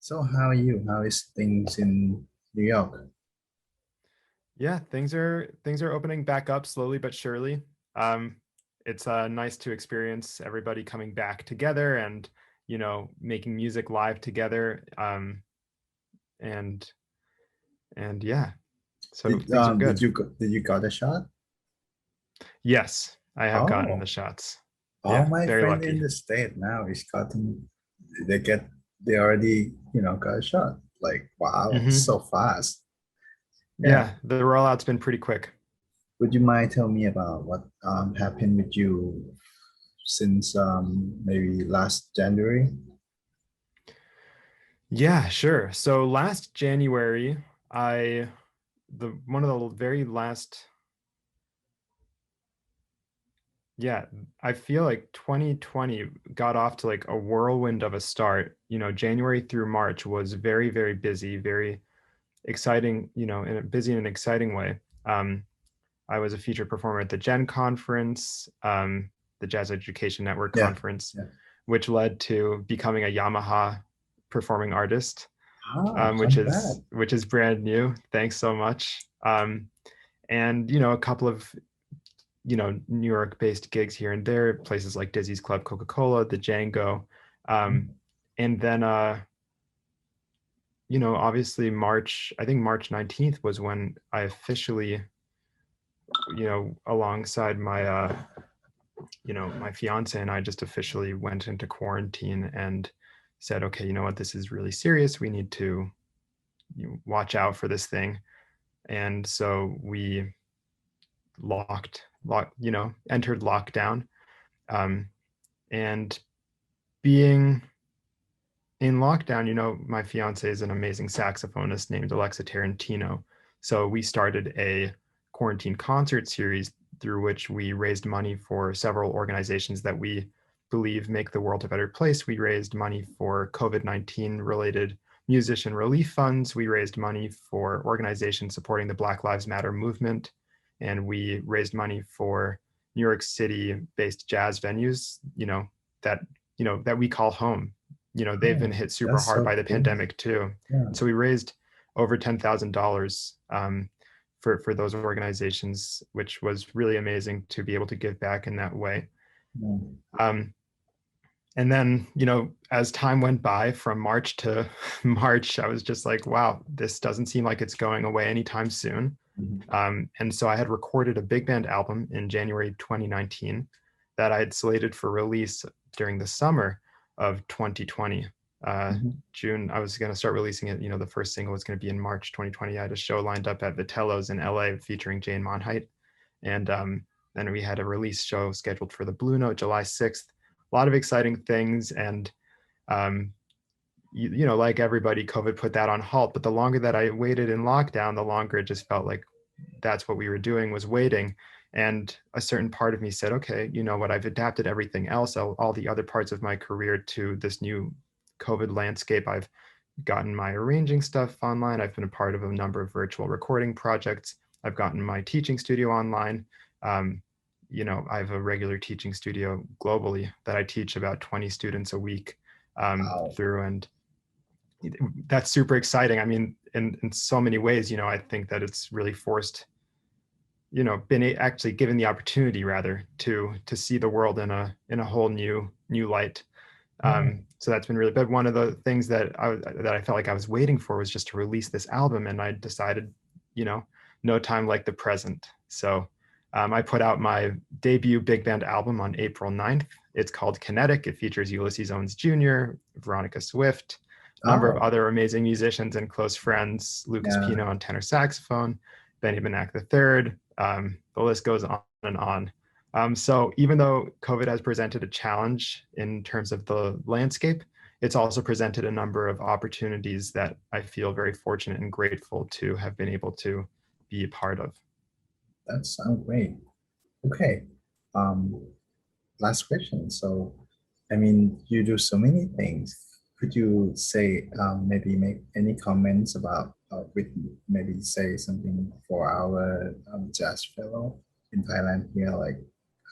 So how are you? How is things in New York? Yeah, things are opening back up slowly but surely. Um, it's nice to experience everybody coming back together and making music live together. And and yeah, so Did things are did good. you got a shot? Yes, I have gotten the Oh, shots. all Yeah, my very friend in lucky. the state now is gotten they get they already, got a shot. Like wow, Hmm. so fast. Yeah. Yeah, the rollout's been pretty quick. Would you mind tell me about what happened with you since maybe last January? Yeah, sure. So last January, I the one of the very last Yeah, I feel like 2020 got off to like a whirlwind of a start. January through March was very, very busy, very exciting, in a busy and exciting way. I was a featured performer at the Gen conference, the Jazz Education Network Yeah. conference, Yeah. which led to becoming a Yamaha performing artist, Ah, which is congrats. which is brand new. Thanks so much. And a couple of New York based gigs here and there, places like Dizzy's Club Coca-Cola, the Django. Um, and then, obviously I think March 19th was when I officially, alongside my fiance and I just officially went into quarantine and said, okay, you know what, this is really serious. We need to watch out for this thing. And so we entered lockdown. Um, and being in lockdown, my fiance is an amazing saxophonist named Alexa Tarantino. So we started a quarantine concert series through which we raised money for several organizations that we believe make the world a better place. We raised money for COVID-19 related musician relief funds. We raised money for organizations supporting the Black Lives Matter movement. And we raised money for New York City based jazz venues, that we call home. They've been Oh, hit super that's hard so by the cool. pandemic too. Yeah. And so we raised over $10,000 for those organizations, which was really amazing to be able to give back in that way. Yeah. Um, and then, as time went by from March to March, I was just like, wow, this doesn't seem like it's going away anytime soon. Mhm. And so I had recorded a big band album in January 2019 that I had slated for release during the summer of 2020. Mhm. June, I was going to start releasing it. The first single was going to be in March 2020. I had a show lined up at Vitello's in LA featuring Jane Monheit. And then we had a release show scheduled for the Blue Note July 6th. A lot of exciting things. And um, like everybody, COVID put that on halt. But the longer that I waited in lockdown, the longer it just felt like that's what we were doing, was waiting. And a certain part of me said, okay, you know what, I've adapted everything else, all the other parts of my career to this new COVID landscape. I've gotten my arranging stuff online. I've been a part of a number of virtual recording projects. I've gotten my teaching studio online. Um, I have a regular teaching studio globally that I teach about 20 students a week Wow. through. And that's super exciting. I mean, in so many ways, I think that it's really forced, been actually given the opportunity rather to see the world in a whole new light. Yeah. So that's been really, but one of the things that I felt like I was waiting for was just to release this album. And I decided, you know, no time like the present. So I put out my debut big band album on April 9th. It's called Kinetic. It features Ulysses Owens Jr., Veronica Swift, a number of Oh, other amazing musicians and close friends, Lucas yeah. Pino on tenor saxophone, Benny Benack III. The list goes on and on. So even though COVID has presented a challenge in terms of the landscape, it's also presented a number of opportunities that I feel very fortunate and grateful to have been able to be a part of. That sounds great. Okay. Um, Last question. So, I mean, you do so many things. Could you say maybe make any comments about with maybe say something for our jazz fellow in Thailand here, like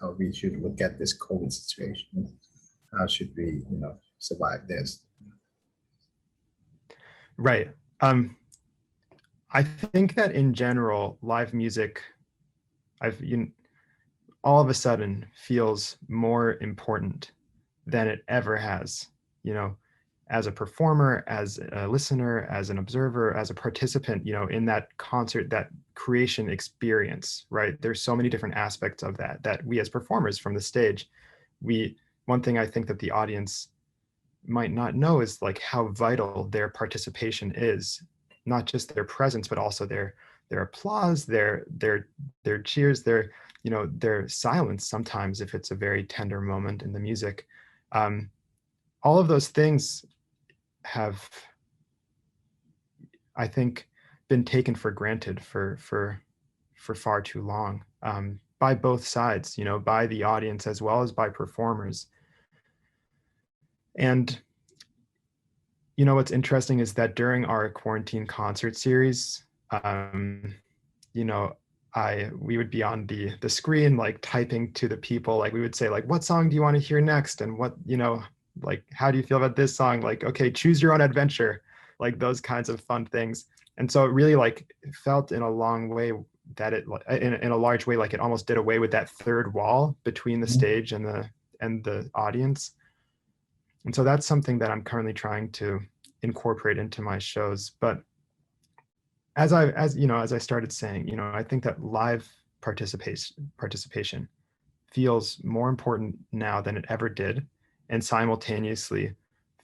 how we should look at this COVID situation? How should we, survive this? Right. Um, I think that in general, live music, I've all of a sudden feels more important than it ever has. You know, as a performer, as a listener, as an observer, as a participant, in that concert, that creation experience, right? There's so many different aspects of that we as performers from the stage, we one thing I think that the audience might not know is like how vital their participation is, not just their presence, but also their applause, their cheers, their silence sometimes if it's a very tender moment in the music. Um, all of those things have, I think, been taken for granted for far too long, by both sides, by the audience as well as by performers. And what's interesting is that during our quarantine concert series, you know, we would be on the screen like typing to the people, like we would say like, what song do you want to hear next, and what, like, how do you feel about this song, like, okay, choose your own adventure, like those kinds of fun things. And so it really like felt in a long way that it in a large way like it almost did away with that third wall between the Mhm. stage and the audience. And so that's something that I'm currently trying to incorporate into my shows. But as I started saying, I think that live participation feels more important now than it ever did, and simultaneously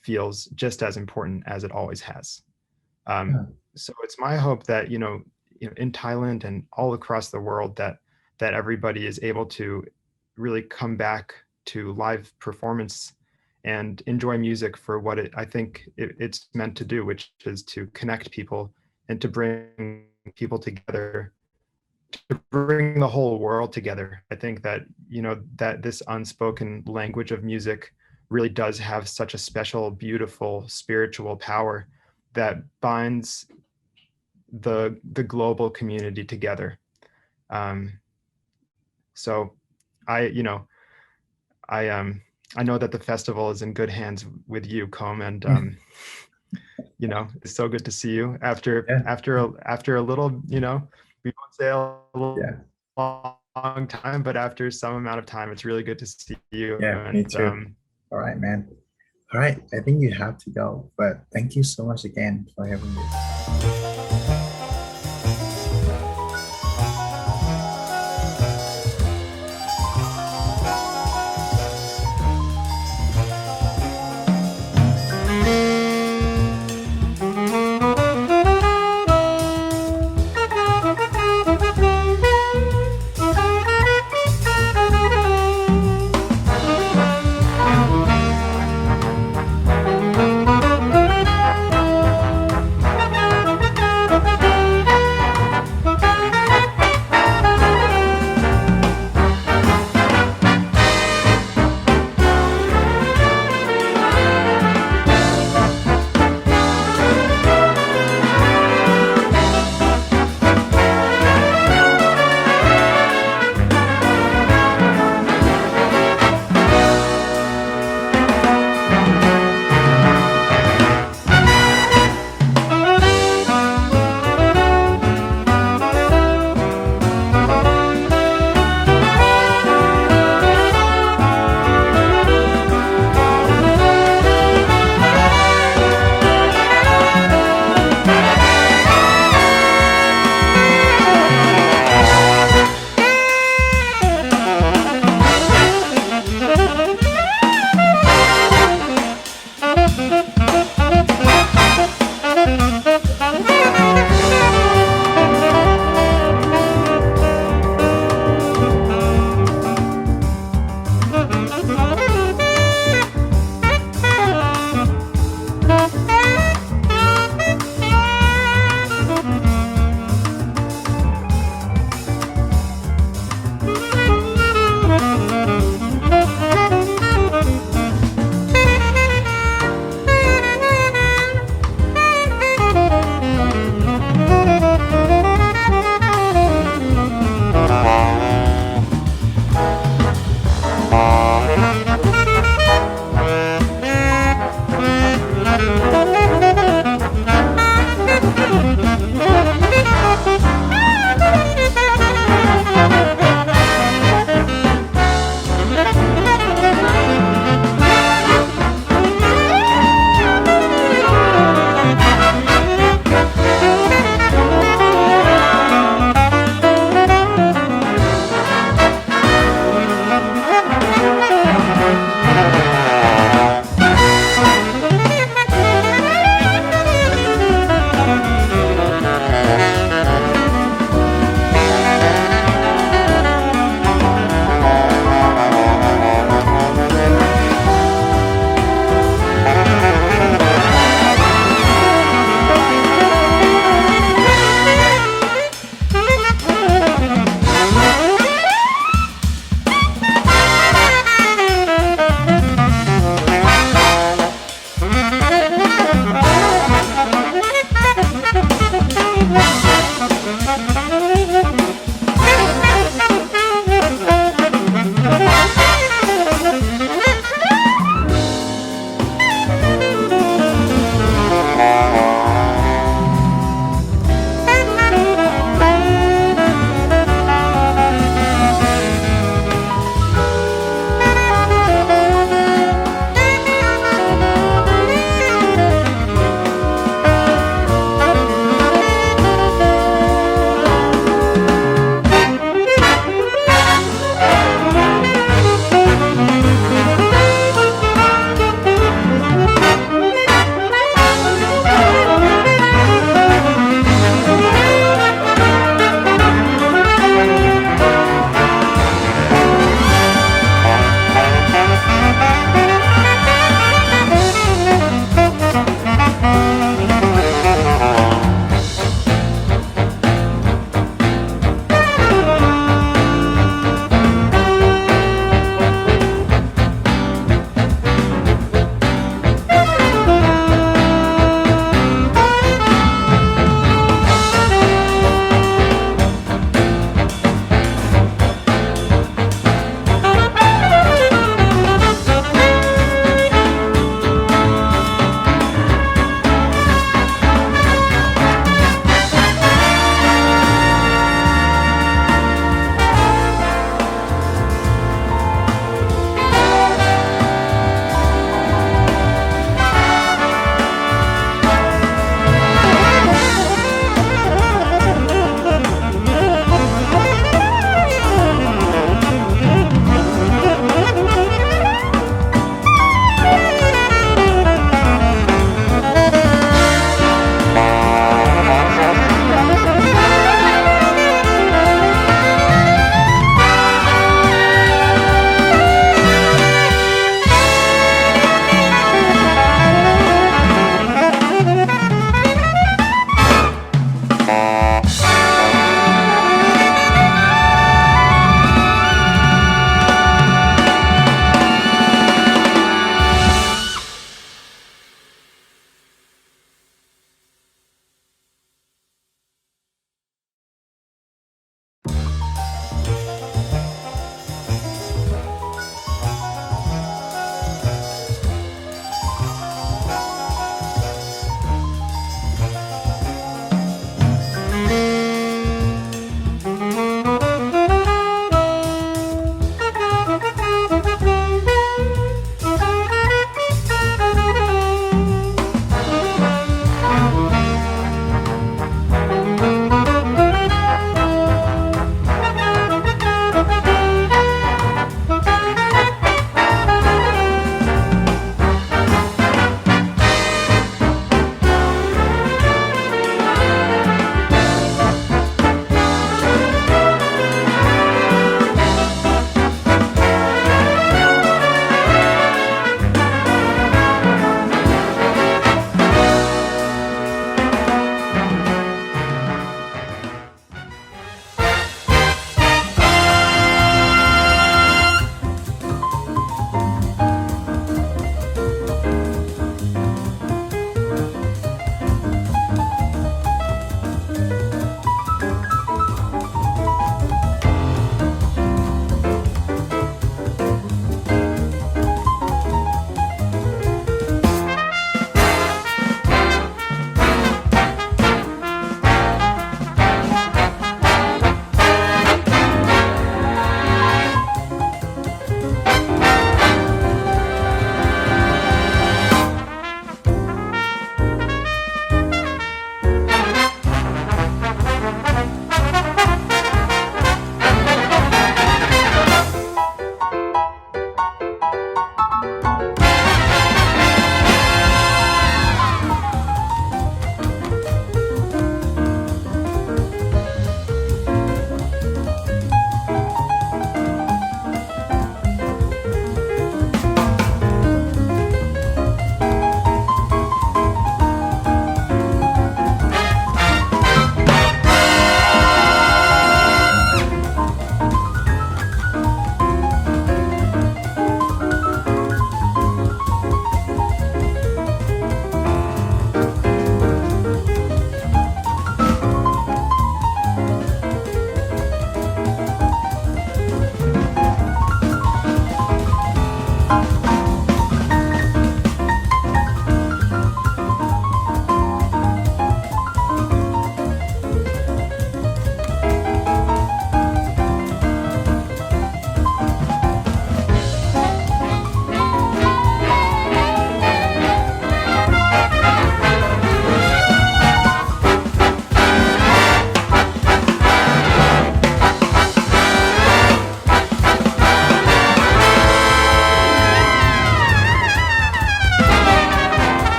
feels just as important as it always has. Um, Yeah, so it's my hope that in Thailand and all across the world that everybody is able to really come back to live performance and enjoy music for what I think it's meant to do, which is to connect people and to bring people together, to bring the whole world together. I think that that this unspoken language of music really does have such a special, beautiful, spiritual power that binds the global community together. Um, so I, I I know that the festival is in good hands with you, Com, and it's so good to see you after yeah, after a little, we won't say a yeah, long time, but after some amount of time, it's really good to see you. yeah, me And too. All right, man. All right, I think you have to go, but thank you so much again for having me.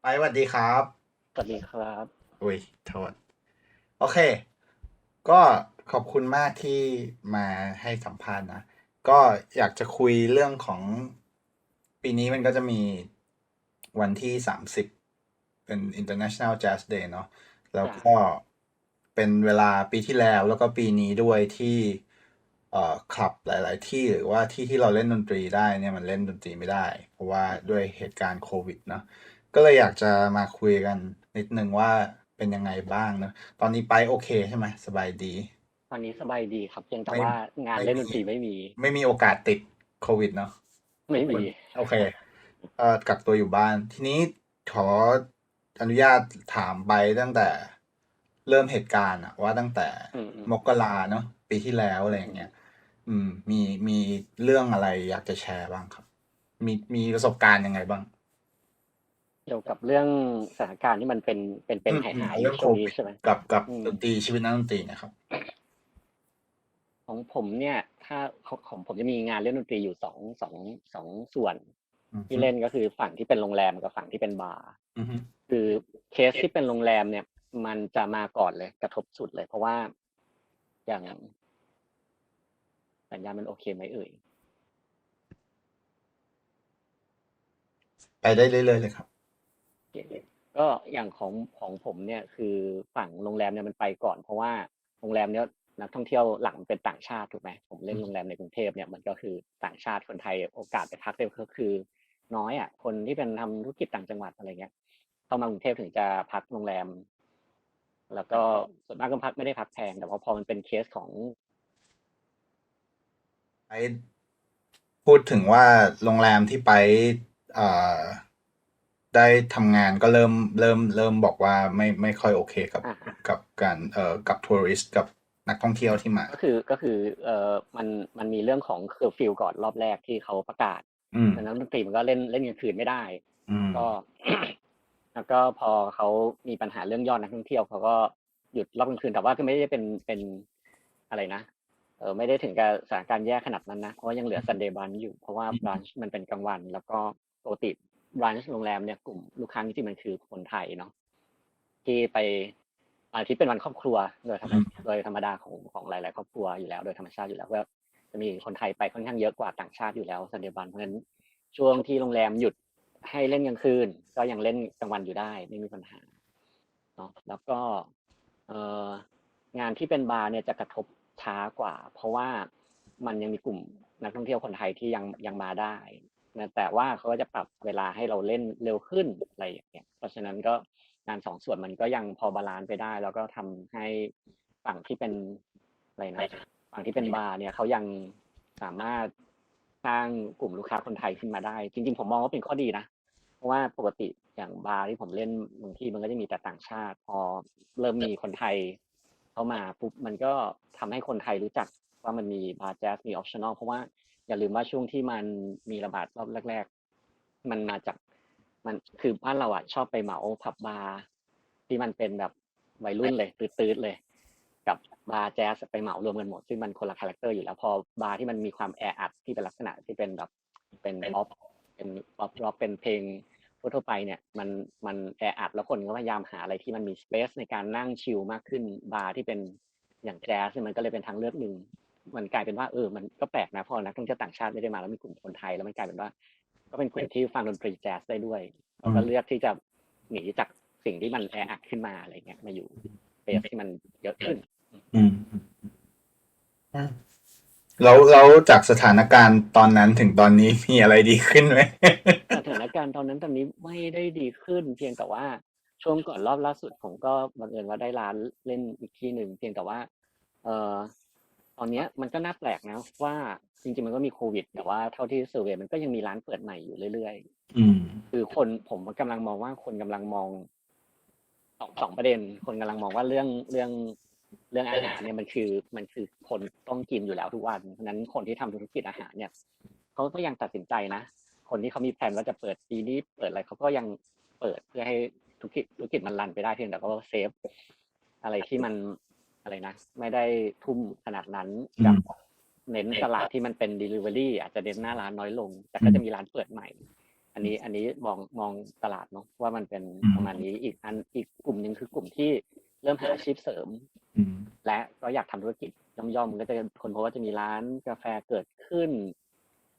ไปสวัสดีครับสวัสดีครับอุ้ยโทษโอเคก็ขอบคุณมากที่มาให้สัมภาษณ์นะก็อยากจะคุยเรื่องของปีนี้มันก็จะมีวันที่30เป็น International Jazz Day เนาะแล้วจ้ะก็เป็นเวลาปีที่แล้วก็ปีนี้ด้วยที่คลับหลายๆที่หรือว่าที่ที่เราเล่นดนตรีได้เนี่ยมันเล่นดนตรีไม่ได้เพราะว่าด้วยเหตุการณ์โควิดเนาะ ก็เลยอยากจะมาคุยกันนิดนึงว่าเป็นยังไงบ้างเนอะตอนนี้ไปโอเคใช่ไหมสบายดีตอนนี้สบายดีครับเพียงแต่ไม่ว่างานไม่มีเล่นดนตรีไม่มี ไม่มีโอกาสติดโควิดเนาะทุไม่มีกคนโอเคกักตัวอยู่บ้านทีนี้ขออนุญาตถามไปตั้งแต่เริ่มเหตุการณ์อะว่าตั้งแต่อืมอืมมกราเนาะปีที่แล้วอะไรอย่างเงี้ยมีเรื่องอะไรอยากจะแชร์บ้างครับมีประสบการณ์ยังไงบ้างเกี่ยวกับเรื่องสถานการณ์ที่มันเป็นหายๆอยู่เอาเรื่องโควิดช่วงนี้ใช่ไหมกับอืมดนตรีชีวิตนักดนตรีเนะครับ ของผมเนี่ยถ้าของผมจะมีงานเล่นดนตรีอยู่สองส่วนอือฮึที่เล่นก็คือฝั่งที่เป็นโรงแรมกับฝั่งที่เป็นบาร์อือฮึคือเคสที่เป็นโรงแรมเนี่ยมันจะมาก่อนเลยกระทบสุดเลยเพราะว่าอย่างสัญญาณมันโอเคไหมเอ่ย ไปได้เรื่อยๆเลยครับก็อย่างของผมเนี่ยคือฝั่งโรงแรมเนี่ยมันไปก่อนเพราะว่าโรงแรมเนี้ยนักท่องเที่ยวหลักมันเป็นต่างชาติถูกไหมผมเล่อืมนโรงแรมในกรุงเทพเนี่ยมันก็คือต่างชาติคนไทยโอกาสไปพักได้ก็คือน้อยอ่ะคนที่เป็นทำธุรกิจต่างจังหวัดอะไรเงี้ยเข้ามากรุงเทพถึงจะพักโรงแรมแล้วก็ส่วนมากก็พักไม่ได้พักแพงแต่ว่าพอมันเป็นเคสของ ไปพูดถึงว่าโรงแรมที่ไปเอ่อได้ทำงานก็เริ่มบอกว่าไม่ค่อยโอเคกับอ่า กับการกับทัวริสต์กับนักท่องเที่ยวที่มาก็คือมันมีเรื่องของเคอร์ฟิวก่อนรอบแรกที่เขาประกาศอืมดังนั้นดนตรีมันก็เล่นกลางคืนไม่ได้อืมก็ แล้วก็พอเขามีปัญหาเรื่องยอดนักท่องเที่ยวเขาก็หยุดรอบกลางคืนแต่ว่าก็ไม่ได้เป็นอะไรนะไม่ได้ถึงกับสถานการณ์แย่ขนาดนั้นนะเพราะว่ายังเหลือซันเดย์บรันอยู่เพราะว่าบรันช์มันเป็นกลางวันแล้วก็ปกติบรันช์โรงแรมเนี่ยกลุ่มลูกค้าจริงๆมันคือคนไทยเนาะ ที่ไปอาทิตย์เป็นวันครอบครัวอืมโดยธรรมดาของหลายๆครอบครัวอยู่แล้วโดยธรรมชาติอยู่แล้วก็จะมีคนไทยไปค่อนข้างเยอะกว่าต่างชาติอยู่แล้วสันเดย์บันเพราะฉะนั้นช่วงที่โรงแรมหยุดให้เล่นกลางคืนก็ยังเล่นกลางวันอยู่ได้ไม่มีปัญหาเนาะแล้วก็เอ่องานที่เป็นบาร์เนี่ยจะกระทบช้ากว่าเพราะว่ามันยังมีกลุ่มนักท่องเที่ยวคนไทยที่ยังมาได้นะแต่ว่าเขาก็จะปรับเวลาให้เราเล่นเร็วขึ้นอะไรอย่างเงี้ยเพราะฉะนั้นก็งานสองส่วนมันก็ยังพอบาลานซ์ไปได้แล้วก็ทำให้ฝั่งที่เป็นอะไรนะฝั่งที่เป็นบาร์เนี่ยเขายังสามารถสร้างกลุ่มลูกค้าคนไทยขึ้นมาได้จริงๆผมมองว่าเป็นข้อดีนะเพราะว่าปกติอย่างบาร์ที่ผมเล่นบางที่มันก็จะมีแต่ต่างชาติพอเริ่มมีคนไทยเข้ามาปุ๊บมันก็ทำให้คนไทยรู้จักว่ามันมีบาร์แจ๊สมีออปชั่นอลเพราะว่าอย่าลืมว่าช่วงที่มันมีระบาดรอบแรกๆมันมาจากมันคือบ้านเราอ่ะชอบไปเหมาผับบาร์ที่มันเป็นแบบวัยรุ่นเลยตืดๆเลยกับบาร์แจ๊สไปเหมารวมกันหมดซึ่งมันคนละคาแรคเตอร์อยู่แล้วพอบาร์ที่มันมีความแออัดที่เป็นลักษณะที่เป็นแบบเป็นป๊อปเป็นป๊อปร็อกเป็นเพลง ทั่วๆไปเนี่ยมันแออัดแล้วคนก็พยายามหาอะไรที่มันมีสเปซในการนั่งชิลมากขึ้นบาร์ที่เป็นอย่างแจ๊สมันก็เลยเป็นทางเลือกหนึ่งมันกลายเป็นว่ามันก็แปลกนะพอนักท่องเที่ยวต่างชาติไม่ได้มาแล้วมีกลุ่มคนไทยแล้วมันกลายเป็นว่าก็เป็นกลุ่มที่ฟังดนตรีแจ๊สได้ด้วยแล้วก็เลือกที่จะหนีจากสิ่งที่มันแออัดขึ้นมาอะไรเงี้ยมาอยู่สเปซที่มันเยอะขึ้นอืมอืมแล้วจากสถานการณ์ตอนนั้นถึงตอนนี้มีอะไรดีขึ้นไหม สถานการณ์ตอนนี้ไม่ได้ดีขึ้นเพียงแต่ว่าช่วงก่อนรอบล่าสุดผมก็บังเอิญว่าได้ร้านเล่นอีกที่หนึ่งเพียงแต่ว่าเอ่อตอนนี้มันก็น่าแปลกนะว่าจริงๆมันก็มีโควิดแต่ว่าเท่าที่เซอร์เวย์มันก็ยังมีร้านเปิดใหม่อยู่เรื่อยอืมๆคือคนผมกำลังมองว่าคนกำลังมองสองประเด็นคนกำลังมองว่าเรื่องอาหารเนี่ยมันคือคนต้องกินอยู่แล้วทุกวันเพราะนั้นคนที่ทำธุรกิจอาหารเนี่ยเขาก็ยังตัดสินใจนะคนที่เขามีแผนว่าจะเปิดปีนี้เปิดอะไรเขาก็ยังเปิดเพื่อให้ธุรกิจมันรันไปได้เพียงแต่ก็เซฟอะไรที่มันอะไรนะไม่ได้ทุ่มขนาดนั้นกับอืมเน้นตลาดที่มันเป็น delivery อาจจะเน้นหน้าร้านน้อยลงแต่อืมก็จะมีร้านเปิดใหม่ อันนี้มองตลาดเนาะว่ามันเป็นประมาณนี้อีกกลุ่มหนึ่งคือกลุ่มที่เริ่มหาอาชีพเสริมและก็อยากทำธุรกิจย่อมๆก็จะคนพบว่าจะมีร้านกาแฟเกิดขึ้น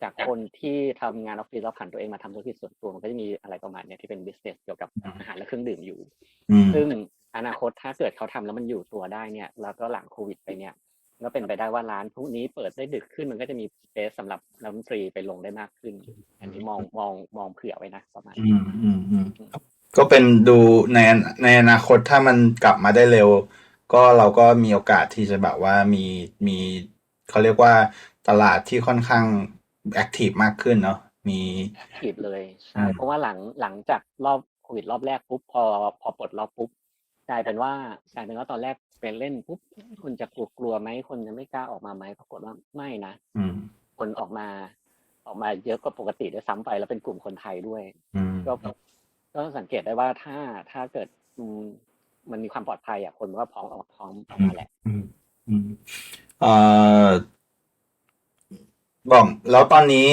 จากคนที่ทำงานออฟฟิศแล้วผันตัวเองมาทำธุรกิจส่วนตัวมันก็จะมีอะไรประมาณนี้ที่เป็นบิสเนสเกี่ยวกับอาหารและเครื่องดื่มอยู่ซึ่งอนาคตถ้าเกิดเขาทำแล้วมันอยู่ตัวได้เนี่ยแล้วก็หลังโควิดไปเนี่ยก็เป็นไปได้ว่าร้านพวกนี้เปิดได้ดึกขึ้นมันก็จะมีสเปซสำหรับนักดนตรีไปลงได้มากขึ้นอันนี้มองเผื่อไว้นะประมาณก็เป็นดูในอนาคตถ้ามันกลับมาได้เร็วก็เราก็มีโอกาสที่จะแบบว่ามีเขาเรียกว่าตลาดที่ค่อนข้างแอคทีฟมากขึ้นเนาะมีแอคทีฟเลยใช่เพราะว่าหลังจากรอบโควิดรอบแรกปุ๊บพอปลดล็อกปุ๊บกลายเป็นว่าตอนแรกไปเล่นปุ๊บคนจะกลัวไหมคนจะไม่กล้าออกมาไหมปรากฏว่าไม่นะคนออกมาเยอะกว่าปกติด้วยซ้ำไปแล้วเป็นกลุ่มคนไทยด้วยก็สังเกตได้ว่าถ้าเกิดมันมีความปลอดภัยอ่ะคนก็พร้อมออกมาแหละบอกแล้วตอนนี้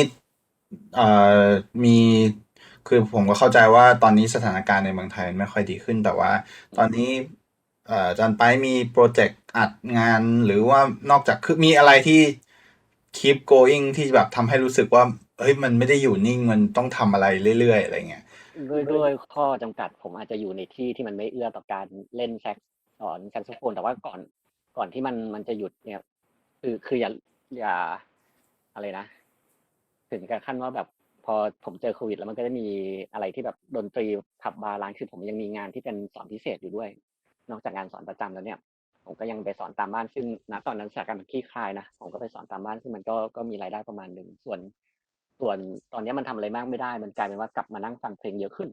มีคือผมก็เข้าใจว่าตอนนี้สถานการณ์ในเมืองไทยไม่ค่อยดีขึ้นแต่ว่าตอนนี้อาจารย์ไปมีโปรเจกต์อัดงานหรือว่านอกจากคือมีอะไรที่ keep going ที่แบบทำให้รู้สึกว่าเฮ้ยมันไม่ได้อยู่นิ่งมันต้องทำอะไรเรื่อยๆอะไรเงี้ยด้วยข้อจำกัดผมอาจจะอยู่ในที่มันไม่เอื้อต่อการเล่นสอนแซกโซโฟนแต่ว่าก่อนที่มันจะหยุดเนี่ยคืออย่าอะไรนะถึงกับขั้นว่าแบบพอผมเจอโควิดแล้วมันก็จะมีอะไรที่แบบดนตรีผับบาร์ร้านคือผมยังมีงานที่เป็นสอนพิเศษอยู่ด้วยนอกจากงานสอนประจำแล้วเนี่ยผมก็ยังไปสอนตามบ้านซึ่งณตอนนั้นสถานการณ์มันคลี่คลายนะผมก็ไปสอนตามบ้านซึ่งมันก็มีรายได้ประมาณนึงส่วนตอนนี้มันทำอะไรมากไม่ได้มันกลายเป็นว่ากลับมานั่งฟังเพลงเยอะขึ้น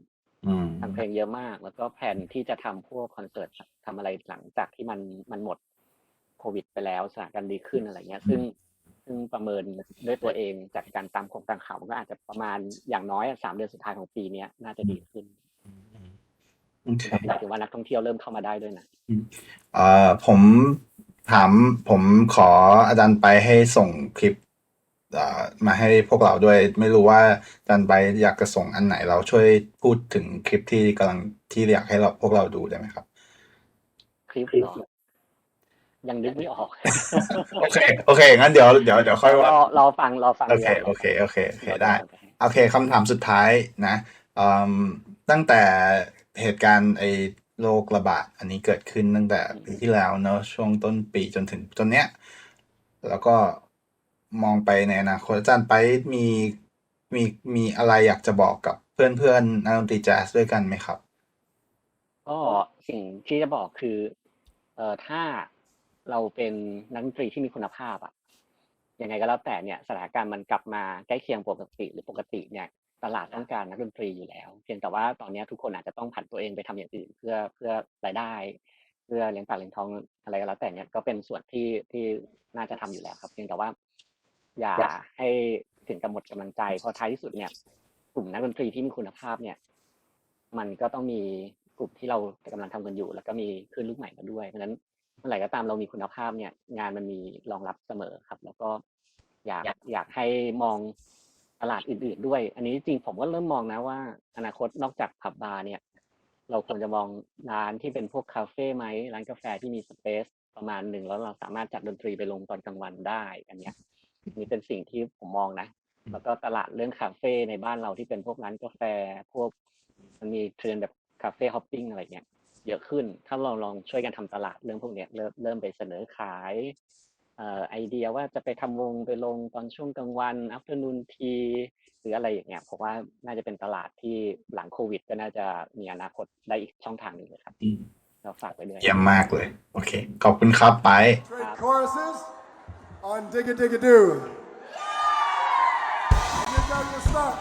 ฟังเพลงเยอะมากแล้วก็แผนที่จะทำพวกคอนเสิร์ตทำอะไรหลังจากที่มันหมดโควิดไปแล้วสถานการณ์ดีขึ้นอะไรเงี้ยซึ่งประเมินด้วยตัวเองจากการตามข่าวมันก็อาจจะประมาณอย่างน้อย3 เดือนสุดท้ายของปีนี้น่าจะดีขึ้นหมายถึงว่านักท่องเที่ยวเริ่มเข้ามาได้ด้วยนะผมขออาจารย์ไปให้ส่งคลิปมาให้พวกเราด้วยไม่รู้ว่าอาจารย์ไปอยากจะส่งอันไหนเราช่วยพูดถึงคลิปที่กำลังที่อยากให้พวกเราดูได้ไหมครับคลิปหรอยังนึกไม่ออกโอเคงั้นเดี๋ยวค่อยว่าเราฟังโอเคได้โอเคคำถามสุดท้ายนะตั้งแต่เหตุการณ์โรคระบาดอันนี้เกิดขึ้นตั้งแต่ปีที่แล้วเนอะช่วงต้นปีจนถึงตอนเนี้ยแล้วก็มองไปในอนาคตอาจารย์ไปมีอะไรอยากจะบอกกับเพื่อนนักดนตรีแจ๊สด้วยกันไหมครับก็สิ่งที่จะบอกคือถ้าเราเป็นนักดนตรีที่มีคุณภาพอ่ะยังไงก็แล้วแต่เนี่ยสถานการณ์มันกลับมาใกล้เคียงปกติหรือปกติเนี่ยตลาดต้องการนักดนตรีอยู่แล้วเพียงแต่ว่าตอนนี้ทุกคนอาจจะต้องผันตัวเองไปทำอย่างอื่นเพื่อรายได้เพื่อเลี้ยงปากเลี้ยงท้องอะไรก็แล้วแต่เนี่ยก็เป็นส่วนที่น่าจะทำอยู่แล้วครับเพียงแต่ว่าอย่าให้ถึงกับหมดกำลังใจเพราะท้ายที่สุดเนี่ยกลุ่มนักดนตรีที่มีคุณภาพเนี่ยมันก็ต้องมีกลุ่มที่เรากำลังทำกันอยู่แล้วก็มีคลื่นลูกใหม่มาด้วยเพราะฉะนั้นเมื่อไหร่ก็ตามเรามีคุณภาพเนี่ยงานมันมีรองรับเสมอครับแล้วก็อยากให้มองตลาดอื่นๆด้วยอันนี้จริงผมก็เริ่มมองนะว่าอนาคตนอกจากผับบาร์เนี่ยเราควรจะมองร้านที่เป็นพวกคาเฟ่ไหมร้านกาแฟที่มีสเปซประมาณหนึ่งแล้วเราสามารถจัดดนตรีไปลงตอนกลางวันได้อันนี้นี่เป็นสิ่งที่ผมมองนะแล้วก็ตลาดเรื่องคาเฟ่ในบ้านเราที่เป็นพวกร้านกาแฟพวกมันมีเทรนด์แบบคาเฟ่ฮอปปิ้งอะไรเงี้ยเยอะขึ้นถ้าเราลองช่วยกันทำตลาดเรื่องพวกนี้เริ่มไปเสนอขายไอเดียว่าจะไปทำวงไปลงตอนช่วงกลางวัน afternoon tea หรืออะไรอย่างเงี้ยผมว่าน่าจะเป็นตลาดที่หลังโควิดก็น่าจะมีอนาคตได้อีกช่องทางหนึ่งเลยครับเราฝากไว้ด้วยเยี่ยมมากเลยโอเคขอบคุณครับไป choruses on Digga Digga Doo you got your start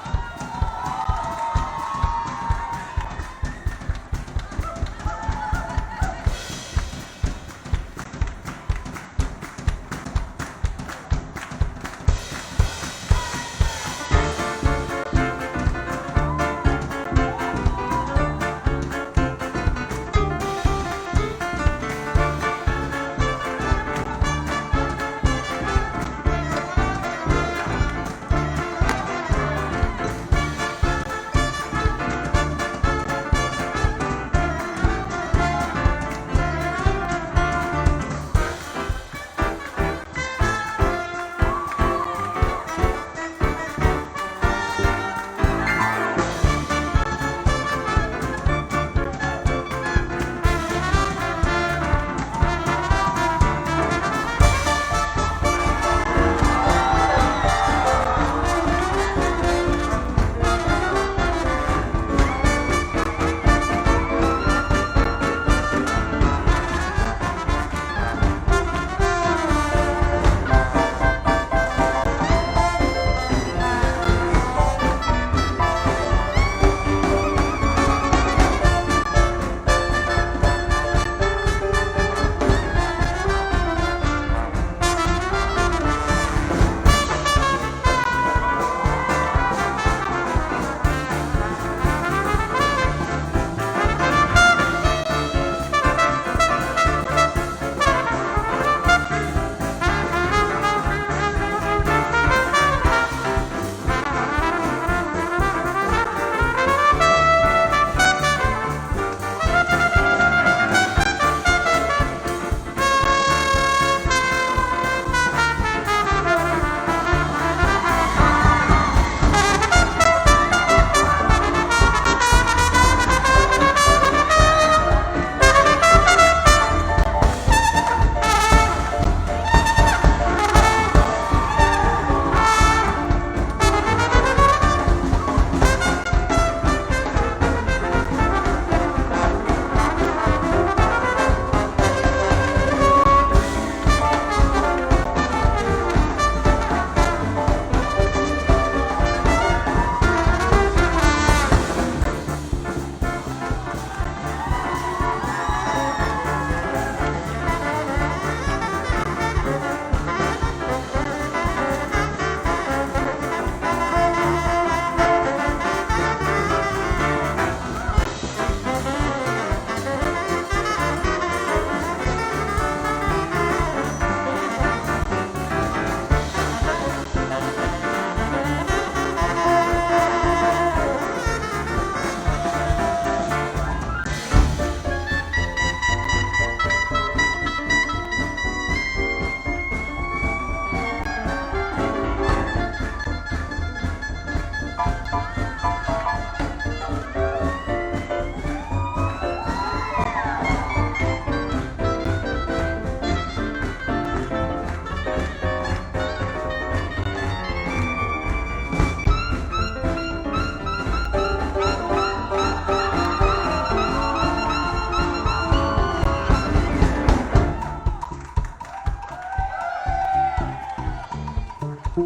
โ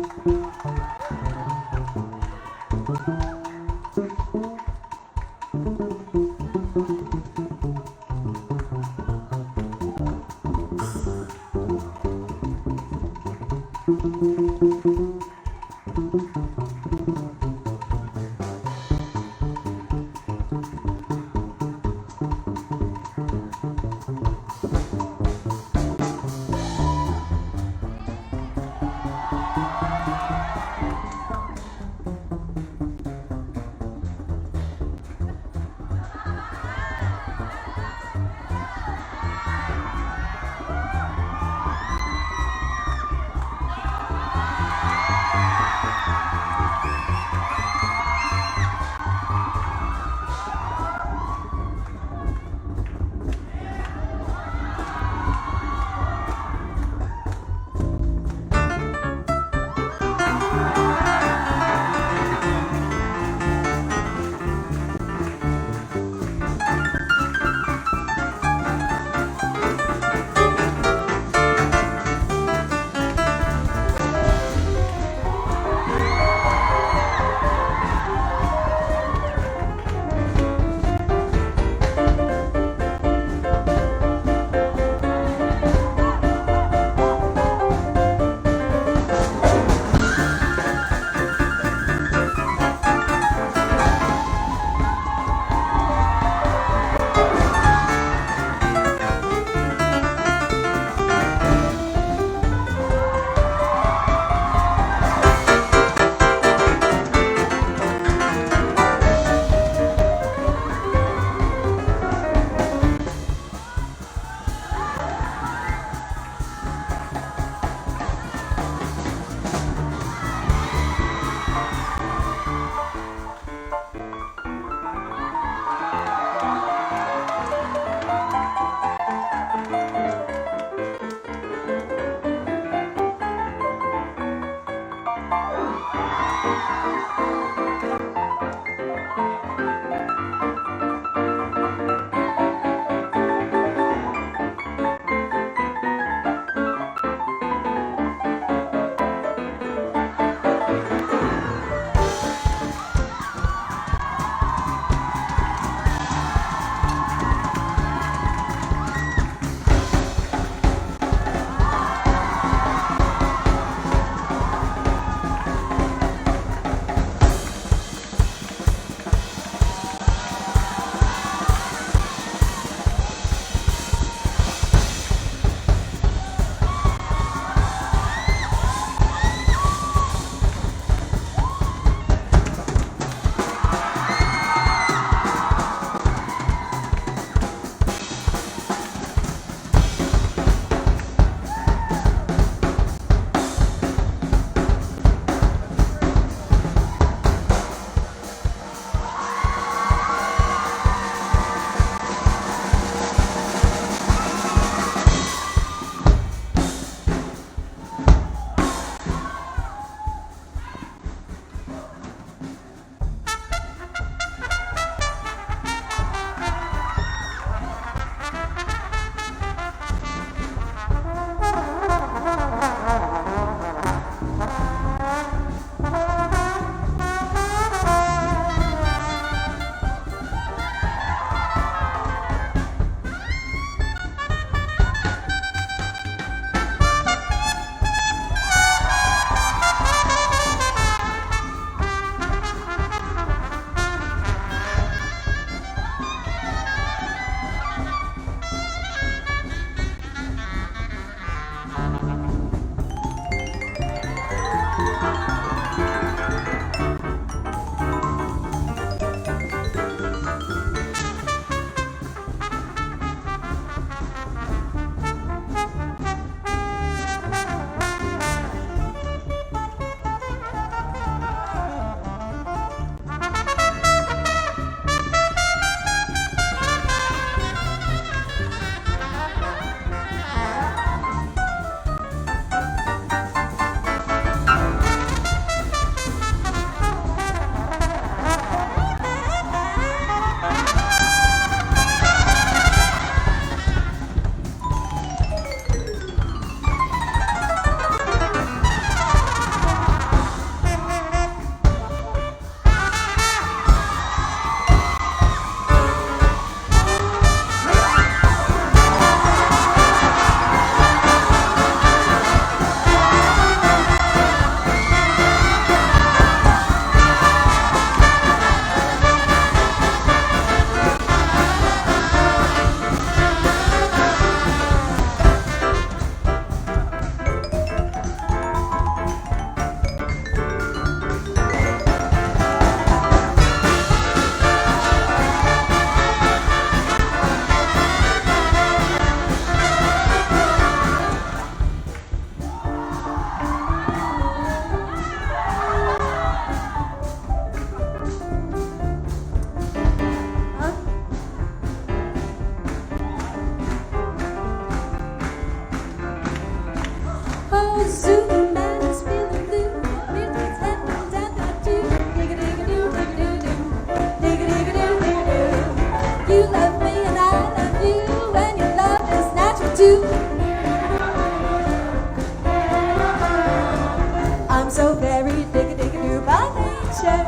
so very digga-digga-doo by nature.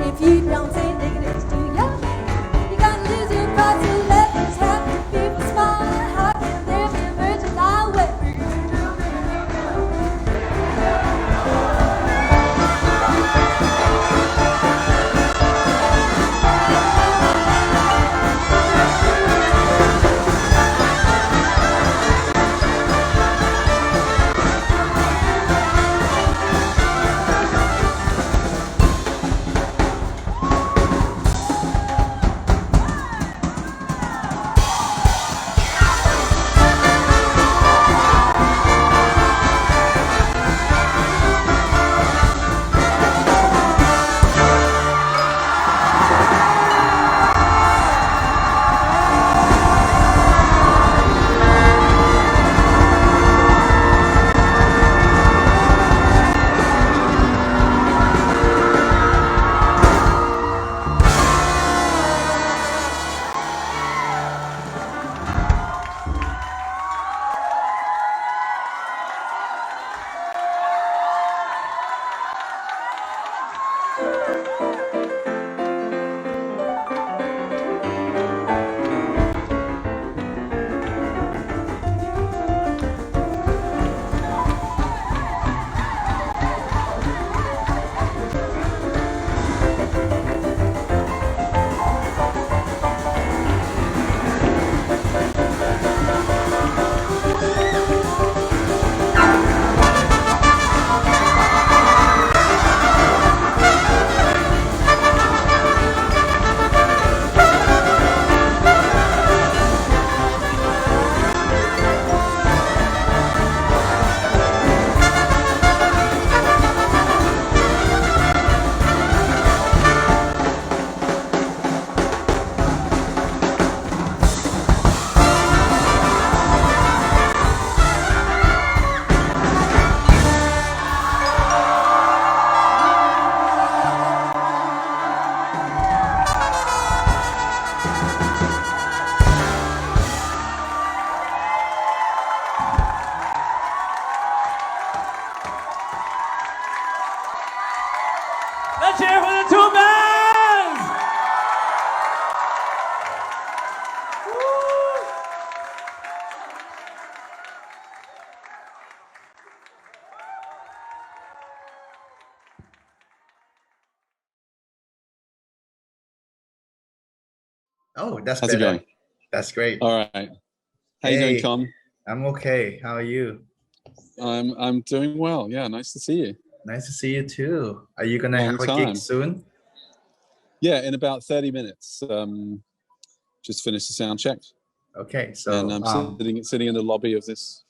If you don't say digga-digga to your man, you're gonna lose your pride. So let us happy people smile, heart, and there'll be a virgin highway. Let's hear it for the two bands! Oh, that's How's it better. going? That's great. All right. How you doing, Tom? I'm okay. How are you? I'm doing well. Yeah, nice to see you. Nice to see you too. Are you gonna Long have a time. gig soon? Yeah, in about 30 minutes. Just finished the sound check, Okay, so and I'm sitting in the lobby of this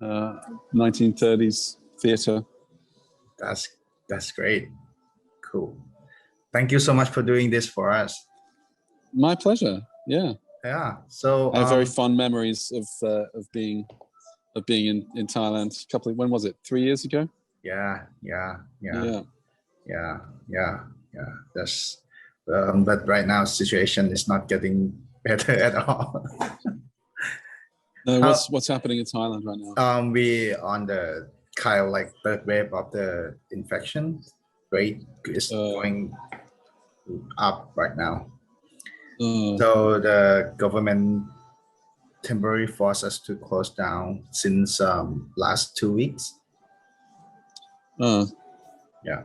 1930s theater. that's great. Cool. Thank you so much for doing this for us. My pleasure. Yeah, Yeah. So I have very fond memories of being in Thailand. When was it? 3 years ago? yeah. Yeah. That's but right now situation is not getting better at all. No, what's happening in Thailand right now? We on the kind of like third wave of the infection rate is going up right now. So the government temporarily forced us to close down since last 2 weeks. Yeah.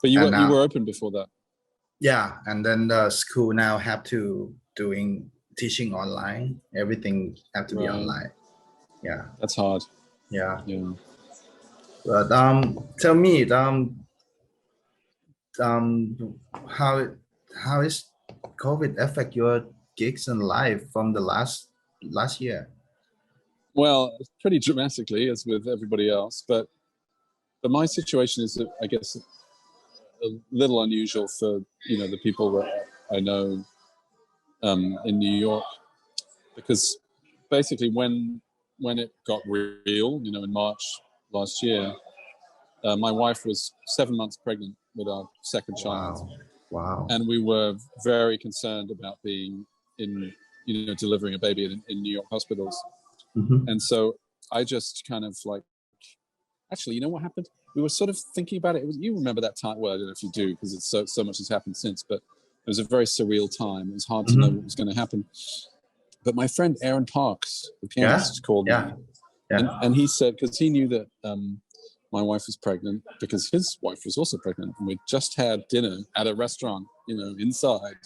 But you And were open before that. Yeah, and then the school now have to teaching online. Everything have to be online. Yeah, that's hard. Yeah. Yeah. But tell me how is COVID affect your gigs and life from the last year? Well, pretty dramatically, as with everybody else, but my situation is, I guess, a little unusual for the people that I know in New York, because basically when it got real, in March last year, my wife was 7 months pregnant with our second child. Wow. And we were very concerned about being in, delivering a baby in New York hospitals. Mm-hmm. And so I just kind of like actually, you know what happened? We were sort of thinking about it. You remember that time? Well, I don't know if you do, because it's so much has happened since. But it was a very surreal time. It was hard to know what was going to happen. But my friend Aaron Parks, the pianist, called me, and he said, because he knew that my wife was pregnant, because his wife was also pregnant, and we just had dinner at a restaurant, inside,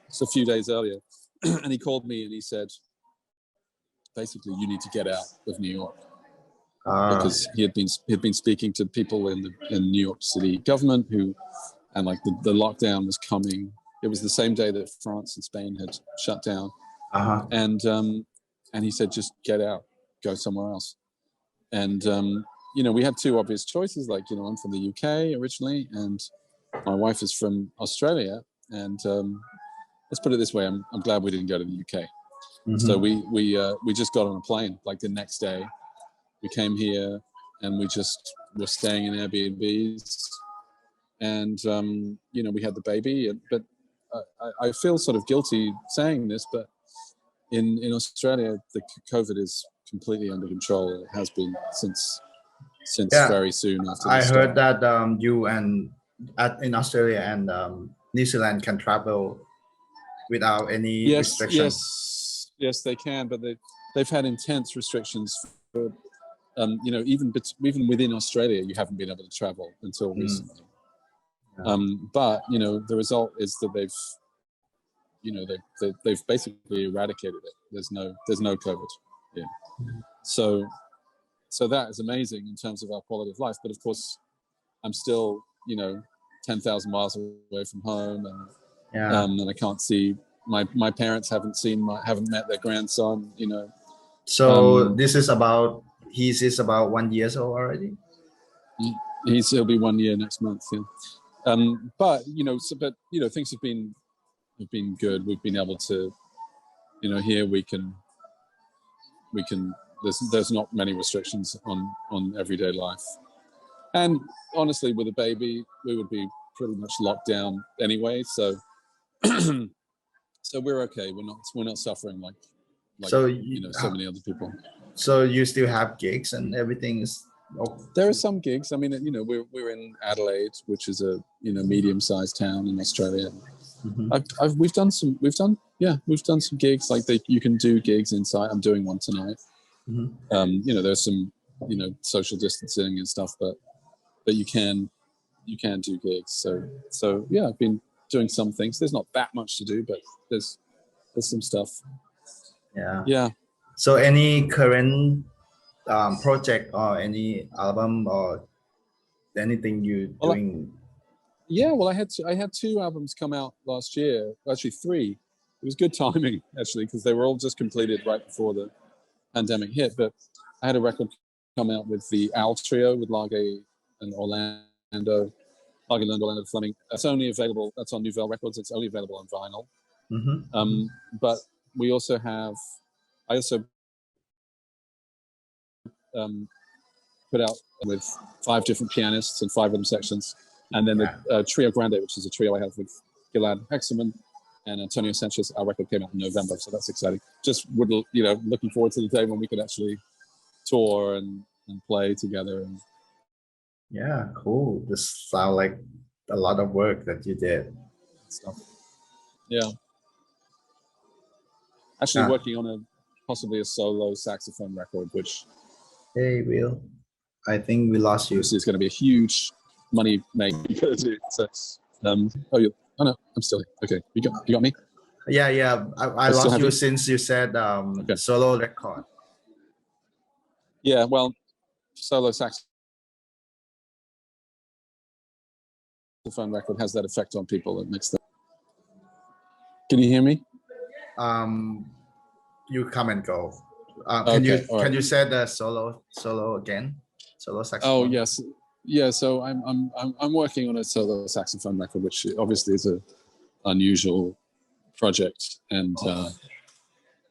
just a few days earlier. And he called me and he said, basically, you need to get out of New York. Because he had been speaking to people in New York City government and like the lockdown was coming. It was the same day that France and Spain had shut down, and he said, just get out, go somewhere else. And we had two obvious choices. Like, I'm from the UK originally, and my wife is from Australia. And let's put it this way: I'm glad we didn't go to the UK. So we just got on a plane like the next day. We came here and we just were staying in Airbnbs, and we had the baby. But I feel sort of guilty saying this, but in Australia, the COVID is completely under control. It has been since very soon after. I heard that you and in Australia and New Zealand can travel without any restrictions. Yes, they can, but they've had intense restrictions for. Even within Australia, you haven't been able to travel until recently. But the result is that they've basically eradicated it. There's no COVID. Yeah. So that is amazing in terms of our quality of life. But of course, I'm still 10,000 miles away from home, and I can't see my parents. Haven't met their grandson. So he's about 1 year old already. He'll be 1 year next month. Yeah. But things have been good. We've been able to, here we can. There's not many restrictions on everyday life, and honestly, with a baby, we would be pretty much locked down anyway. So, so we're okay. We're not suffering like so many other people. So you still have gigs and everything is. There are some gigs. I mean, we're in Adelaide, which is a medium-sized town in Australia. We've done some gigs. Like you can do gigs inside. I'm doing one tonight. There's some social distancing and stuff, but you can do gigs. So yeah, I've been doing some things. There's not that much to do, but there's some stuff. Yeah. So any current project or any album or anything you doing? Well, I had two albums come out last year. Actually, three. It was good timing actually, because they were all just completed right before the pandemic hit. But I had a record come out with the Al Trio with Lage and Orlando Fleming. It's only available. That's on Nouvelle Records. It's only available on vinyl. But we also have. I also put out with 5 different pianists and 5 rhythm sections, and then the Trio Grande, which is a trio I have with Gilad Hexaman and Antonio Sanchez. Our record came out in November, so that's exciting. Just looking forward to the day when we could actually tour and play together. Yeah, cool. This sounds like a lot of work that you did. Stuff. Yeah. Actually, working on possibly a solo saxophone record, which. Hey, Will. I think we lost you. This is going to be a huge money making. So, no, I'm still here. Okay, you got me. Yeah. I lost you since you said solo record. Yeah, well, solo saxophone record has that effect on people. It makes them. Can you hear me? You come and go. Can you say the solo again? Solo saxophone. Oh yes, yeah. So I'm working on a solo saxophone record, which obviously is a unusual project, and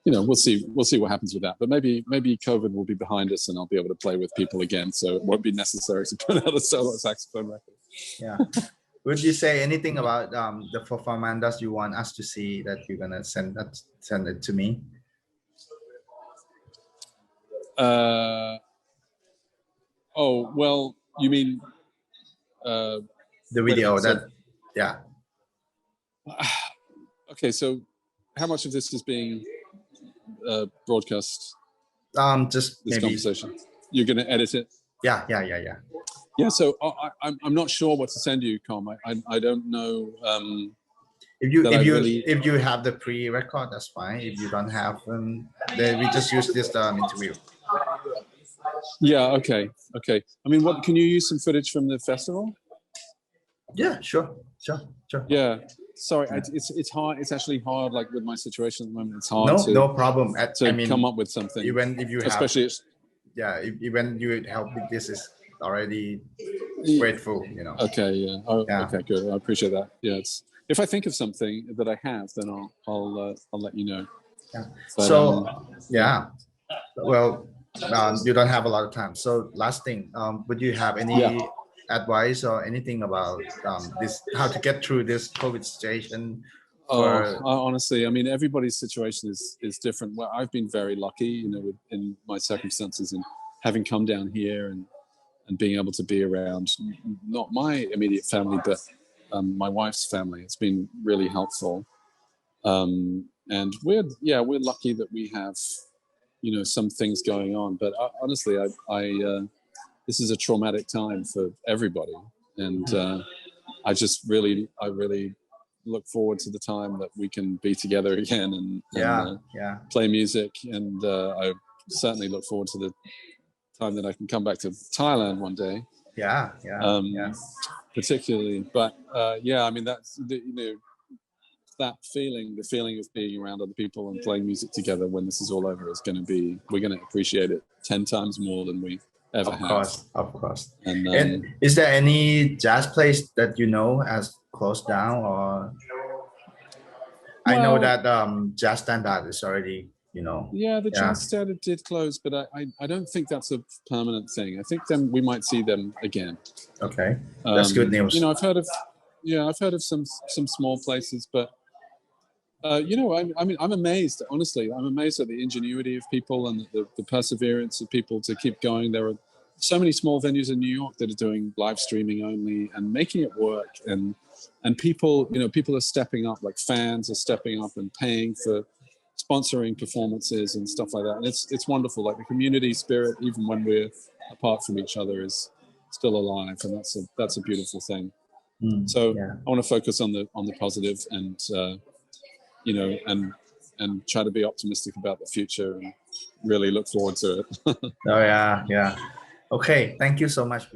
we'll see what happens with that. But maybe COVID will be behind us, and I'll be able to play with people again, so it won't be necessary to put out a solo saxophone record. Yeah. Would you say anything about the performance you want us to see that you're gonna send it to me? Oh, well, you mean The wait a video minute, so- that, yeah. okay, so how much of this is being broadcast, Just this maybe, conversation? You're going to edit it? yeah. Yeah, so I'm not sure what to send you, Com. I don't know. If you have the pre-record, that's fine. If you don't have them, then we just use this interview. Yeah, okay. I mean, what can you use some footage from the festival? Yeah, sure. Yeah. Sorry, it's hard. It's actually hard. Like with my situation at the moment, it's hard No problem. to come up with something. Even if you have, especially even you help with this is already grateful. Okay. Yeah. Oh, yeah. Okay. Good. I appreciate that. Yeah. If I think of something that I have, then I'll let you know. Yeah. But, So well, you don't have a lot of time. So last thing, would you have any advice or anything about this, how to get through this COVID situation? Honestly, I mean, everybody's situation is different. Well, I've been very lucky, in my circumstances, and having come down here and being able to be around not my immediate family, but my wife's family. It's been really helpful. And we're lucky that we have, some things going on. But honestly, I this is a traumatic time for everybody, and I really look forward to the time that we can be together again and play music. And I certainly look forward to the time that I can come back to Thailand one day. Particularly, but I mean, that's that feeling, the feeling of being around other people and playing music together when this is all over is going to be, we're going to appreciate it 10 times more than we ever have. Of course. And is there any jazz place that has closed down, or I know that Jazz Standard is already, the Jazz Standard did close, but I don't think that's a permanent thing. I think we might see them again. Okay, that's good news. I've heard of some small places, but I'm amazed. Honestly, I'm amazed at the ingenuity of people and the perseverance of people to keep going. There are so many small venues in New York that are doing live streaming only and making it work. And people, people are stepping up. Like fans are stepping up and paying for sponsoring performances and stuff like that. And it's wonderful. Like the community spirit, even when we're apart from each other, is still alive, and that's a beautiful thing. So I want to focus on the positive and and try to be optimistic about the future and really look forward to it. Okay, thank you so much.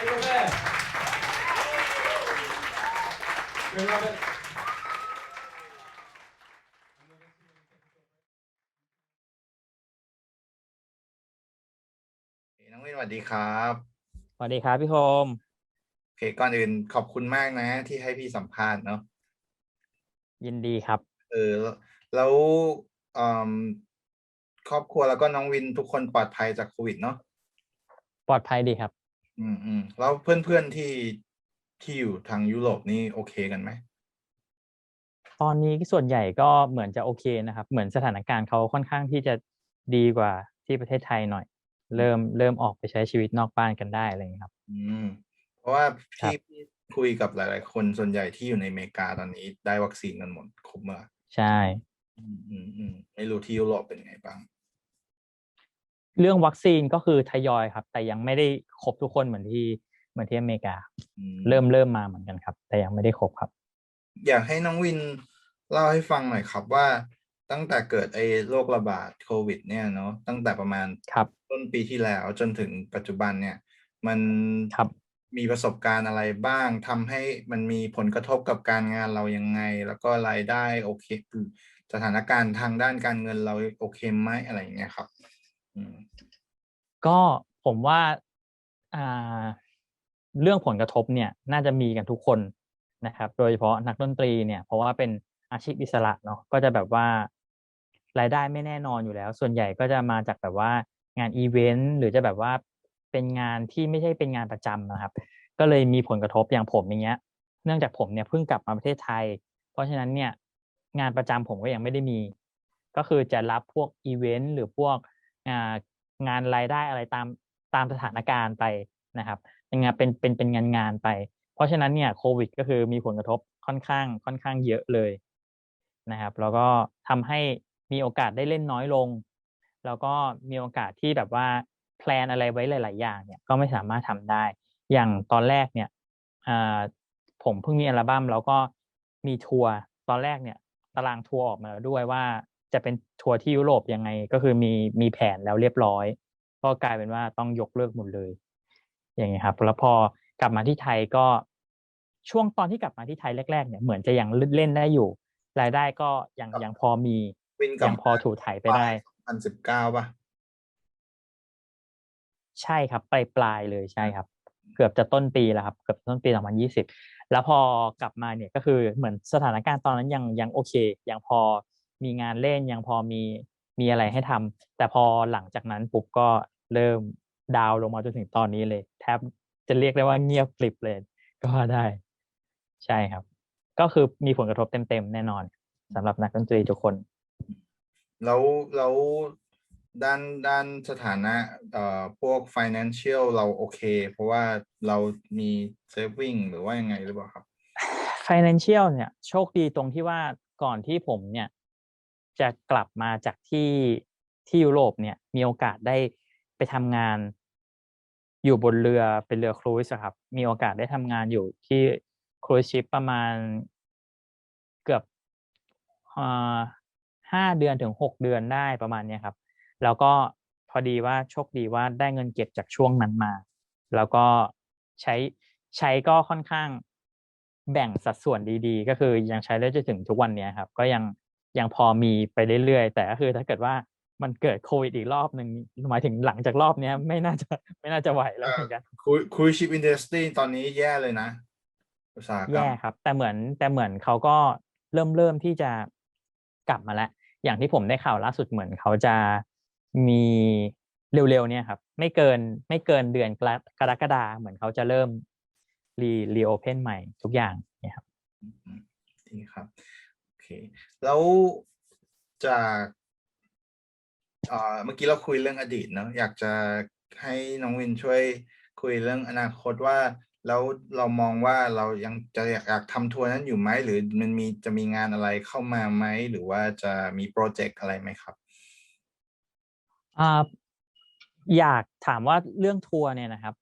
We love it. น้องวินสวัสดีครับ สวัสดีครับพี่โฮม โอเคก่อนอื่นขอบคุณมากนะที่ให้พี่สัมภาษณ์เนาะ ยินดีครับ แล้วครอบครัวแล้วก็น้องวินทุกคนปลอดภัยจากโควิดเนาะ ปลอดภัยดีครับ แล้วเพื่อนๆที่อยู่ทางยุโรปนี่โอเคกันไหม ตอนนี้ส่วนใหญ่ก็เหมือนจะโอเคนะครับ เหมือนสถานการณ์เขาค่อนข้างที่จะดีกว่าที่ประเทศไทยหน่อย เริ่มออกไปใช้ชีวิตนอกบ้านกันได้อะไรอย่างเงี้ยครับ เพราะว่า ครั พี่ บ คุยกับหลายๆคนส่วนใหญ่ที่อยู่ในอเมริกาตอนนี้ได้วัคซีนกันหมดครบเมื่อ ใช่ ไม่รู้ที่ยุโรปเป็นไงบ้าง เรื่องวัคซีนก็คือทยอยครับ แต่ยังไม่ได้ครบทุกคนเหมือนที่อเมริกา เริ่มมาเหมือนกันครับ แต่ยังไม่ได้ครบครับ อยากให้น้องวินเล่าให้ฟังหน่อยครับว่าตั้งแต่เกิดโรคระบาดโควิดเนี่ยเนาะตั้งแต่ประมาณ ครับ ต้นปีที่แล้วจนถึงปัจจุบันเนี่ยมัน ครับ มีประสบการณ์อะไรบ้างทำให้มันมีผลกระทบกับการงานเรายังไง แล้วก็รายได้โอเคสถานการณ์ทางด้านการเงินเราโอเคไหมอะไรอย่างเงี้ยครับ ก็ผมว่าเรื่องผลกระทบเนี่ยน่าจะมีกันทุกคนนะครับ โดยเฉพาะนักดนตรีเนี่ยเพราะว่าเป็นอาชีพอิสระเนาะก็จะแบบว่ารายได้ไม่แน่นอนอยู่แล้ว ส่วนใหญ่ก็จะมาจากแบบว่างานอีเวนต์หรือจะแบบว่าเป็นงานที่ไม่ใช่เป็นงานประจำนะครับ ก็เลยมีผลกระทบอย่างผมอย่างเงี้ย เนื่องจากผมเนี่ยเพิ่งกลับมาประเทศไทย เพราะฉะนั้นเนี่ยงานประจำผมก็ยังไม่ได้มี ก็คือจะรับพวกอีเวนต์หรือพวกงานรายได้อะไรตามสถานการณ์ไปนะครับเป็นงานไป เพราะฉะนั้นเนี่ยโควิดก็คือมีผลกระทบค่อนข้างเยอะเลยนะครับแล้วก็ทำให้มีโอกาสได้เล่นน้อยลง แล้วก็มีโอกาสที่แบบว่าแพลนอะไรไว้หลายๆอย่างเนี่ยก็ไม่สามารถทำได้อย่างตอนแรกเนี่ยผมเพิ่งมีอัลบั้มแล้วก็มีทัวร์ตอนแรกเนี่ยตารางทัวร์ออกมาแล้วด้วยว่าจะเป็นทัวร์ที่ยุโรปยังไงก็คือมีแผนแล้วเรียบร้อยก็กลายเป็นว่าต้องยกเลิกหมดเลยอย่างเงี้ยครับแล้วพอกลับมาที่ไทยก็ช่วงตอนที่กลับมาที่ไทยแรกๆเนี่ยเหมือนจะยังเล่นได้อยู่รายได้ก็ยังพอมียังพอถูถ่ายไปได้2019ป่ะใช่ครับปลายเลยใช่ครับเกือบจะต้นปีแล้วครับเกือบต้นปี2020แล้วพอกลับมาเนี่ยก็คือเหมือนสถานการณ์ตอนนั้นยังโอเคยังพอมีงานเล่นยังพอมีอะไรให้ทำแต่พอหลังจากนั้นปุ๊บก็เริ่มดาวลงมาจนถึงตอนนี้เลยแทบจะเรียกได้ว่าเงียบกริบเลยก็ได้ใช่ครับก็คือมีผลกระทบเต็มๆแน่นอนสำหรับนักดนตรีทุกคนแล้วด้านสถานะพวก financial เราโอเคเพราะว่าเรามี saving หรือว่ายังไงหรือเปล่าครับ financial เนี่ยโชคดีตรงที่ว่าก่อนที่ผมเนี่ยจะกลับมาจากที่ยุโรปเนี่ยมีโอกาสได้ไปทำงานอยู่บนเรือเป็นเรือครูซครับมีโอกาสได้ทำงานอยู่ที่ครูซชิปประมาณเกือบ5 เดือนถึง6 เดือนได้ประมาณนี้ครับแล้วก็พอดีว่าโชคดีว่าได้เงินเก็บจากช่วงนั้นมาแล้วก็ใช้ก็ค่อนข้างแบ่งสัดส่วนดีๆก็คือยังใช้ได้จนถึงทุกวันนี้ครับก็ยังพอมีไปเรื่อยๆแต่ก็คือถ้าเกิดว่ามันเกิดโควิดอีกรอบหนึ่งหมายถึงหลังจากรอบนี้ไม่น่าจะไหวแล้วเหมือนกันcruise ship industry ตอนนี้แย่เลยนะอุตสาหกรรมแย่ครับแต่เหมือนเขาก็เริ่มที่จะกลับมาแล้วอย่างที่ผมได้ข่าวล่าสุดเหมือนเขาจะมีเร็วๆเนี่ยครับไม่เกินเดือนกรกฎาเหมือนเขาจะเริ่มรีโอเพนใหม่ทุกอย่างเนี่ยครับดีครับโอเคแล้วจากเมื่อกี้เราคุยเรื่องอดีตเนาะอยากจะให้น้องวินช่วยคุยเรื่องอนาคตว่าแล้วเรามองว่าเรายังจะอยากทำทัวร์นั้นอยู่ไหมหรือมันจะมีงานอะไรเข้ามาไหมหรือว่าจะมีโปรเจกต์อะไรไหมครับอยากถามว่าเรื่องทัวร์เนี่ยนะครับ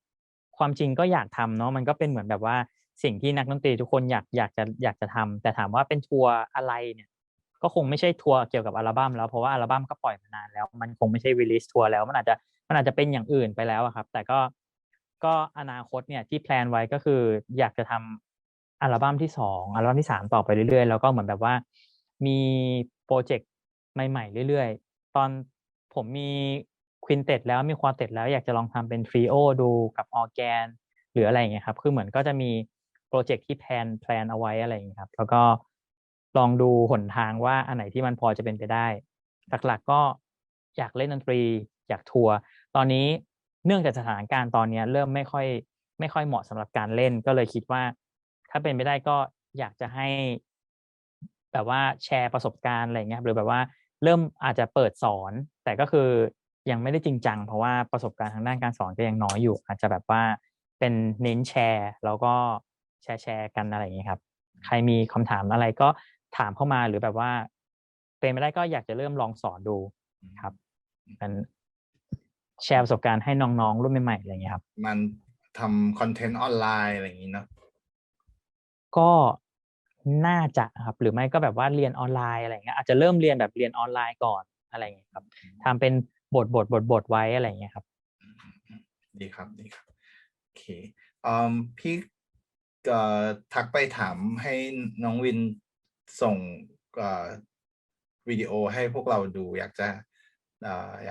ความจริงก็อยากทำเนาะมันก็เป็นเหมือนแบบว่าสิ่งที่นักดนตรีทุกคนอยากจะทำแต่ถามว่าเป็นทัวร์อะไรเนี่ยก็คงไม่ใช่ทัวร์เกี่ยวกับอัลบั้มแล้วเพราะว่าอัลบั้มก็ปล่อยมานานแล้วมันคงไม่ใช่รีลิสทัวร์แล้วมันอาจจะเป็นอย่างอื่นไปแล้วครับแต่ก็ ก็อนาคตเนี่ยที่แพลนไว้ก็คืออยากจะทำอัลบั้มที่2อัลบั้มที่3ต่อไปเรื่อยๆแล้วก็เหมือนแบบว่ามีโปรเจกต์ใหม่ๆเรื่อยๆตอนผมมีควินเต็ตแล้วมีควอเต็ตแล้วอยากจะลองทำเป็นทริโอดูกับออร์แกนหรืออะไรอย่างเงี้ยครับคือเหมือนก็จะมีโปรเจกต์ที่แพลนเอาไว้อะไรอย่างเงี้ยครับแล้วก็ลองดูหนทางว่าอันไหนที่มันพอจะเป็นไปได้หลักๆก็อยากเล่นดนตรีอยากทัวร์ตอนนี้เนื่องจากสถานการณ์ตอนนี้เริ่มไม่ค่อยเหมาะสำหรับการเล่นก็เลยคิดว่าถ้าเป็นไปได้ก็อยากจะให้แบบว่าแชร์ประสบการณ์อะไรเงี้ยหรือแบบว่าเริ่มอาจจะเปิดสอนแต่ก็คือยังไม่ได้จริงจังเพราะว่าประสบการณ์ทางด้านการสอนก็ยังน้อยอยู่อาจจะแบบว่าเป็นเน้นแชร์แล้วก็แชร์กันอะไรอย่างเงี้ยครับใครมีคำถามอะไรก็ถามเข้ามาหรือแบบว่าเป็นไม่ได้ก็อยากจะเริ่มลองสอนดูครับเป็นแชร์ประสบการณ์ให้น้องๆรุ่นใหม่ๆอะไรอย่างเงี้ยครับมันทำคอนเทนต์ออนไลน์อะไรอย่างนี้เนาะก็น่าจะครับหรือไม่ก็แบบว่าเรียนออนไลน์อะไรอย่างเงี้ยอาจจะเริ่มเรียนแบบเรียนออนไลน์ก่อนอะไรอย่างเงี้ยครับทำเป็นบทไว้อะไรอย่างเงี้ยครับดีครับโอเคพี่ทักไปถามให้น้องวินส่งวิดีโอให้พวกเราดูอยา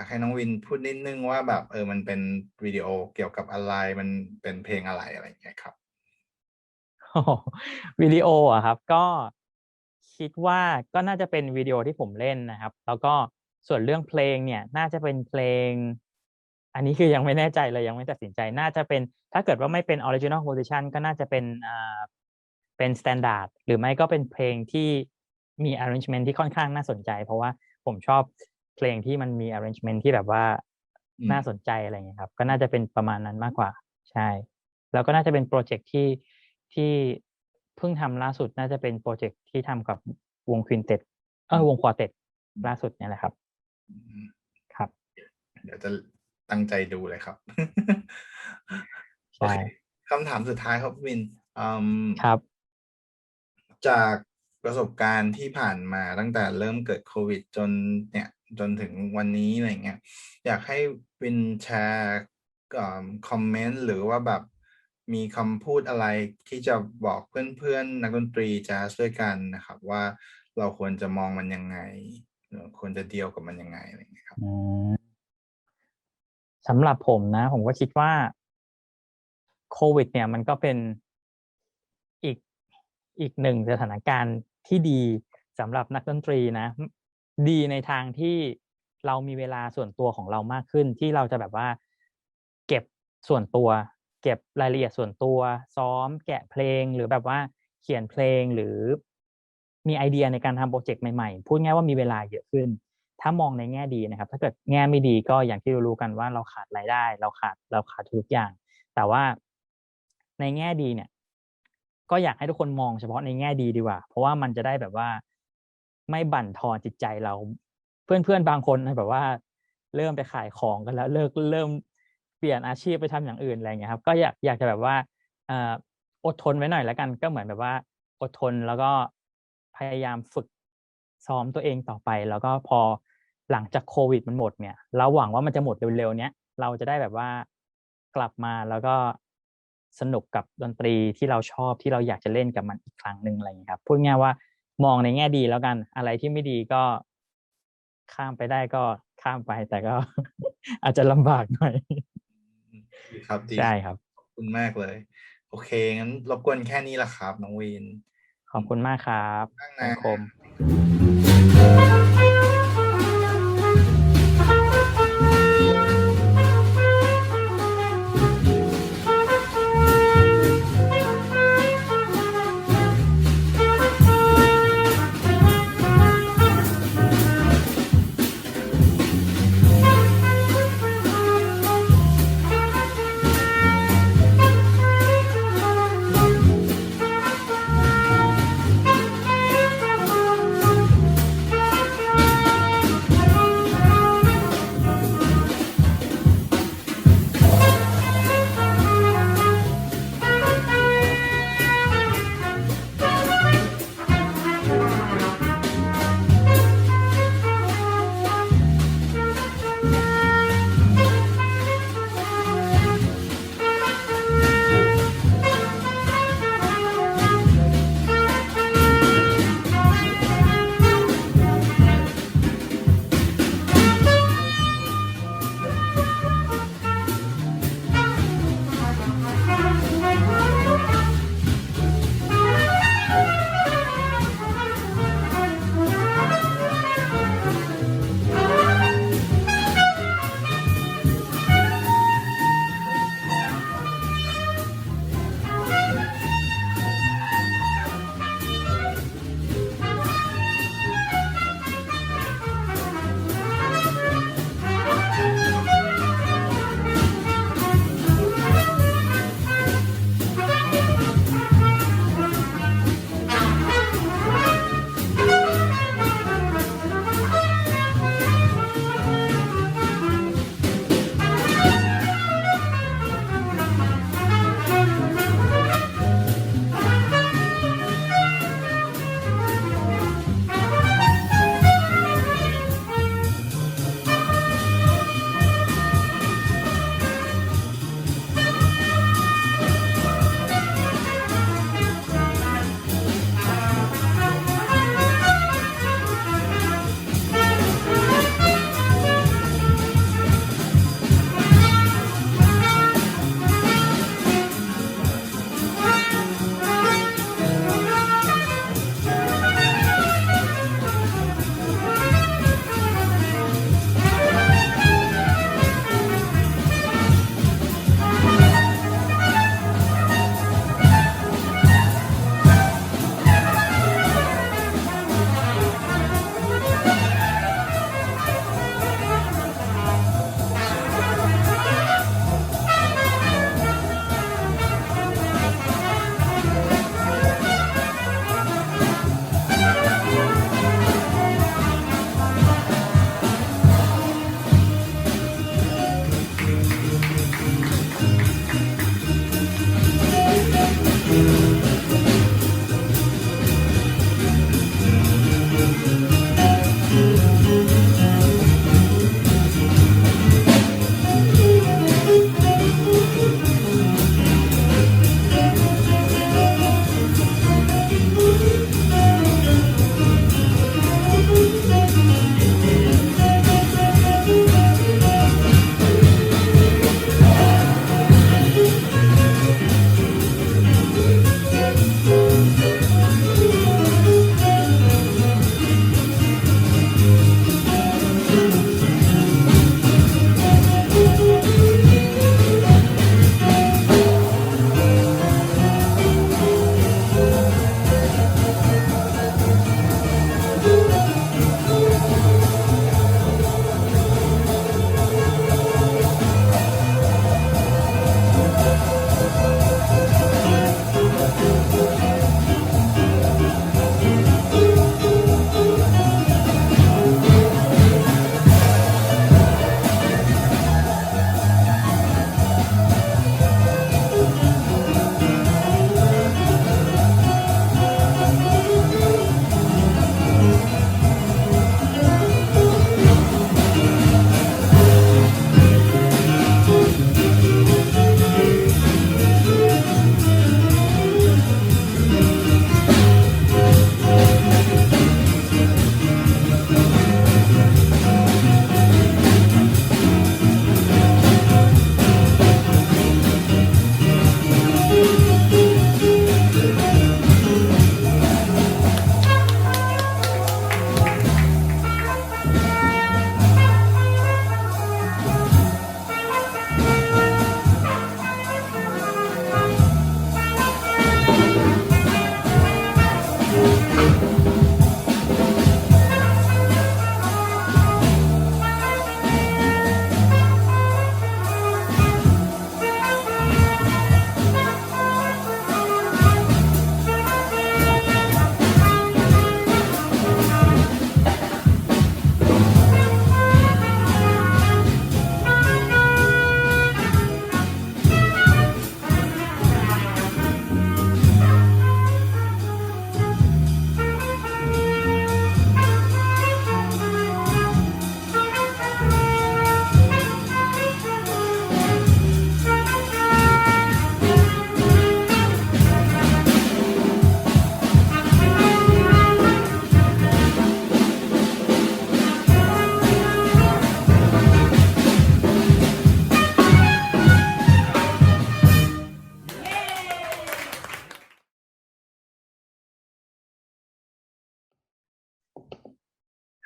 กให้น้องวินพูดนิดนึงว่าแบบมันเป็นวิดีโอเกี่ยวกับอะไรมันเป็นเพลงอะไรอย่างเงี้ยครับวิดีโออะครับก็คิดว่าก็น่าจะเป็นวิดีโอที่ผมเล่นนะครับแล้วก็ส่วนเรื่องเพลงเนี่ยน่าจะเป็นเพลงอันนี้คือยังไม่แน่ใจเลยยังไม่ตัดสินใจน่าจะเป็นถ้าเกิดว่าไม่เป็น original composition ก็น่าจะเป็น standard หรือไม่ก็เป็นเพลงที่มี arrangement ที่ค่อนข้างน่าสนใจเพราะว่าผมชอบเพลงที่มันมี arrangement ที่แบบว่าน่าสนใจอะไรอย่างเงี้ยครับก็น่าจะเป็นประมาณนั้นมากกว่าใช่แล้วก็น่าจะเป็นโปรเจกต์ที่เพิ่งทำล่าสุดน่าจะเป็นโปรเจกต์ที่ทำกับวงควินเต็ตวงควอเต็ตล่าสุดเนี่ยแหละครับครับเดี๋ยวจะตั้งใจดูเลยครับใช่คำถามสุดท้ายครับวินครับจากประสบการณ์ที่ผ่านมาตั้งแต่เริ่มเกิดโควิดจนถึงวันนี้อะไรเงี้ยอยากให้วินแชร์คอมเมนต์หรือว่าแบบมีคำพูดอะไรที่จะบอกเพื่อนๆนักดนตรีแจ๊สด้วยกันนะครับว่าเราควรจะมองมันยังไงควรจะเดีลกับมันยังไงอะไรเงี้ยครับสำหรับผมนะผมก็คิดว่าโควิดเนี่ยมันก็เป็นอีกหนึ่งสถานการณ์ที่ดีสำหรับนักดนตรีนะดีในทางที่เรามีเวลาส่วนตัวของเรามากขึ้นที่เราจะแบบว่าเก็บส่วนตัวเก็บรายละเอียดส่วนตัวซ้อมแกะเพลงหรือแบบว่าเขียนเพลงหรือมีไอเดียในการทำโปรเจกต์ใหม่ๆพูดง่ายว่ามีเวลาเยอะขึ้นถ้ามองในแง่ดีนะครับถ้าเกิดแง่ไม่ดีก็อย่างที่รู้กันว่าเราขาดรายได้เราขาดทุกอย่างแต่ว่าในแง่ดีเนี่ยก็อยากให้ทุกคนมองเฉพาะในแง่ดีดีกว่าเพราะว่ามันจะได้แบบว่าไม่บั่นทอนจิตใจเราเพื่อนๆบางคนแบบว่าเริ่มไปขายของกันแล้วเริ่มเปลี่ยนอาชีพไปทำอย่างอื่นอะไรเงี้ยครับก็อยากจะแบบว่าอดทนไว้หน่อยแล้วกันก็เหมือนแบบว่าอดทนแล้วก็พยายามฝึกซ้อมตัวเองต่อไปแล้วก็พอหลังจากโควิดมันหมดเนี่ยเราหวังว่ามันจะหมดเร็วๆเนี้ยเราจะได้แบบว่ากลับมาแล้วก็สนุกกับดนตรีที่เราชอบที่เราอยากจะเล่นกับมันอีกครั้งหนึ่งอะไรอย่างนี้ครับพูดง่ายว่ามองในแง่ดีแล้วกันอะไรที่ไม่ดีก็ข้ามไปได้ก็ข้ามไปแต่ก็ อาจจะลำบากหน่อยครับดีใช่ครับขอบคุณมากเลยโอเคงั้นรบกวนแค่นี้ละครับน้องวินขอบคุณมากครับสังคม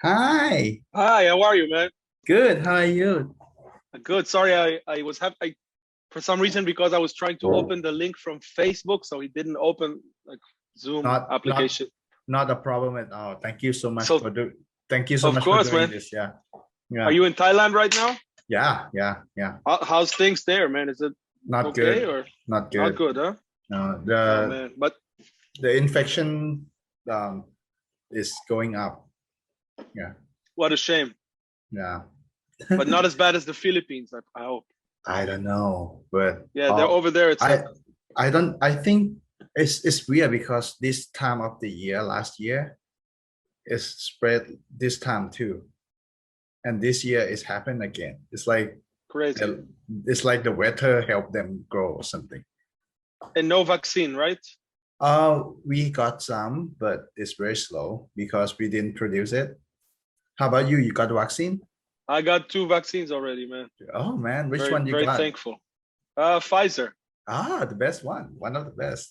Hi. Hi, how are you, man? Good. How are you? Good. Sorry, I was for some reason because I was trying to open the link from Facebook, so it didn't open like Zoom Not application. not a problem at all. Thank you so much So, thank you so of much course, for doing man. this. Yeah. Yeah. Are you in Thailand right now? Yeah. How's things there, man? Is it Not okay good. or Not good. not good, huh? No, Oh man, but the infection is going up. Yeah. what a shame. Yeah. But not as bad as the Philippines, I hope. I don't know, but Yeah, they're over there. It's like I think it's weird because this time of the year last year is spread this time too, and this year it's happened again. It's like crazy. It's like the weather helped them grow or something. And no vaccine, right? We got some, but it's very slow because we didn't produce it. How about you? You got the vaccine? I got 2 vaccines already, man. Oh man, which very, one you very got? Thankful. Pfizer. The best one of the best.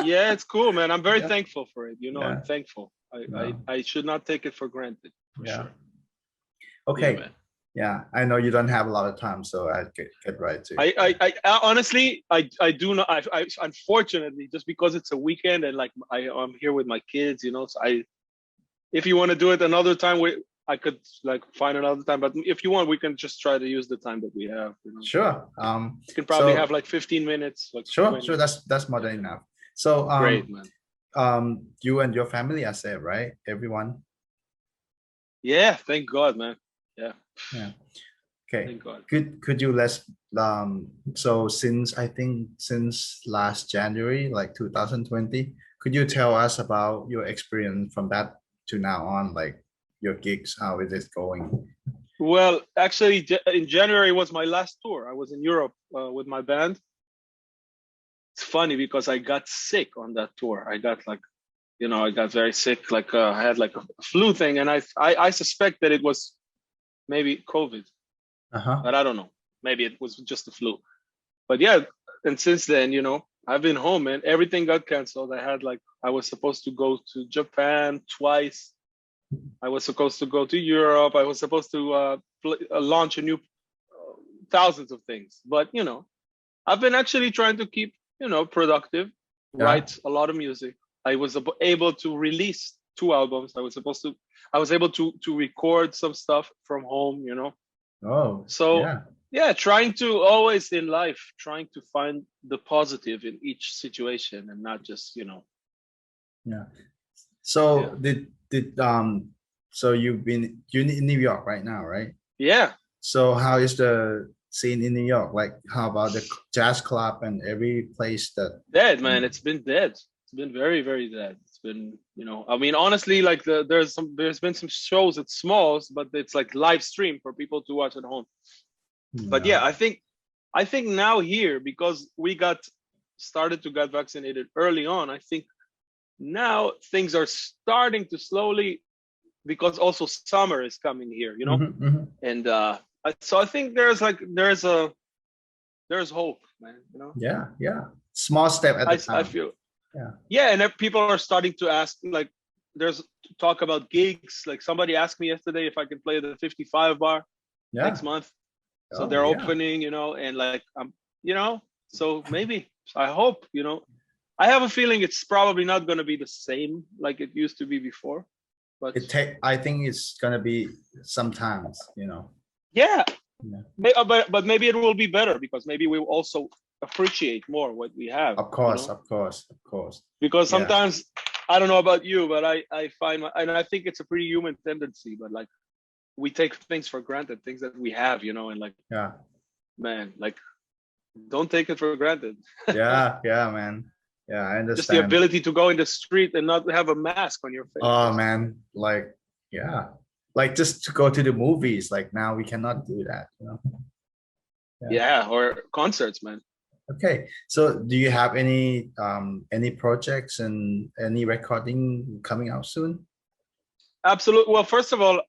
Yeah, it's cool, man. I'm very thankful for it. Yeah. I'm thankful. I should not take it for granted. For sure. Okay. Yeah, I know you don't have a lot of time, so I get right to it. I honestly, I do not. I unfortunately, just because it's a weekend and like I'm here with my kids, so if you want to do it another time, I could like find another time. But if you want, we can just try to use the time that we have. Sure. You can probably have like 15 minutes. Like sure. That's more than enough. So great, man. You and your family are safe, right? Everyone. Yeah, thank God, man. Yeah. Okay. Thank God. Could you so since last January, like 2020, could you tell us about your experience from that to now on, like your gigs, how is it going? Well, actually, in January was my last tour. I was in Europe with my band. It's funny because I got sick on that tour. I got like, I got very sick. Like I had like a flu thing, and I suspect that it was maybe COVID, but I don't know. Maybe it was just the flu. But yeah, and since then, I've been home, and everything got canceled. I was supposed to go to Japan twice. I was supposed to go to Europe. I was supposed to launch a new thousands of things. But I've been actually trying to keep productive, write a lot of music. I was able to release 2 albums. I was able to record some stuff from home. Oh. So yeah, trying to always in life, trying to find the positive in each situation and not just Yeah. So so you're in New York right now, right? Yeah. So how is the scene in New York? Like, how about the jazz club and every place that? Dead, man. It's been dead. It's been very, very dead. It's been, I mean, honestly, like there's been some shows at Smalls, but it's like live stream for people to watch at home. But yeah, I think now here, because we started to get vaccinated early on, I think now things are starting to slowly, because also summer is coming here, and so I think there's hope, man. Yeah. Small step at a time. I feel. Yeah, and people are starting to ask, like, there's talk about gigs. Like somebody asked me yesterday if I can play the 55 bar next month. So they're opening, and like so maybe, I hope, I have a feeling it's probably not going to be the same like it used to be before, but I think it's going to be sometimes, Yeah. But maybe it will be better because maybe we'll also appreciate more what we have. Of course. Because sometimes, I don't know about you, but I find, and I think it's a pretty human tendency, but like we take things for granted, things that we have, and like, man, like don't take it for granted. yeah, man. Yeah, I understand. Just the ability to go in the street and not have a mask on your face. Oh man, like, like just to go to the movies, like now we cannot do that, Yeah, or concerts, man. Okay, so do you have any projects and any recording coming out soon? Absolutely. Well, first of all,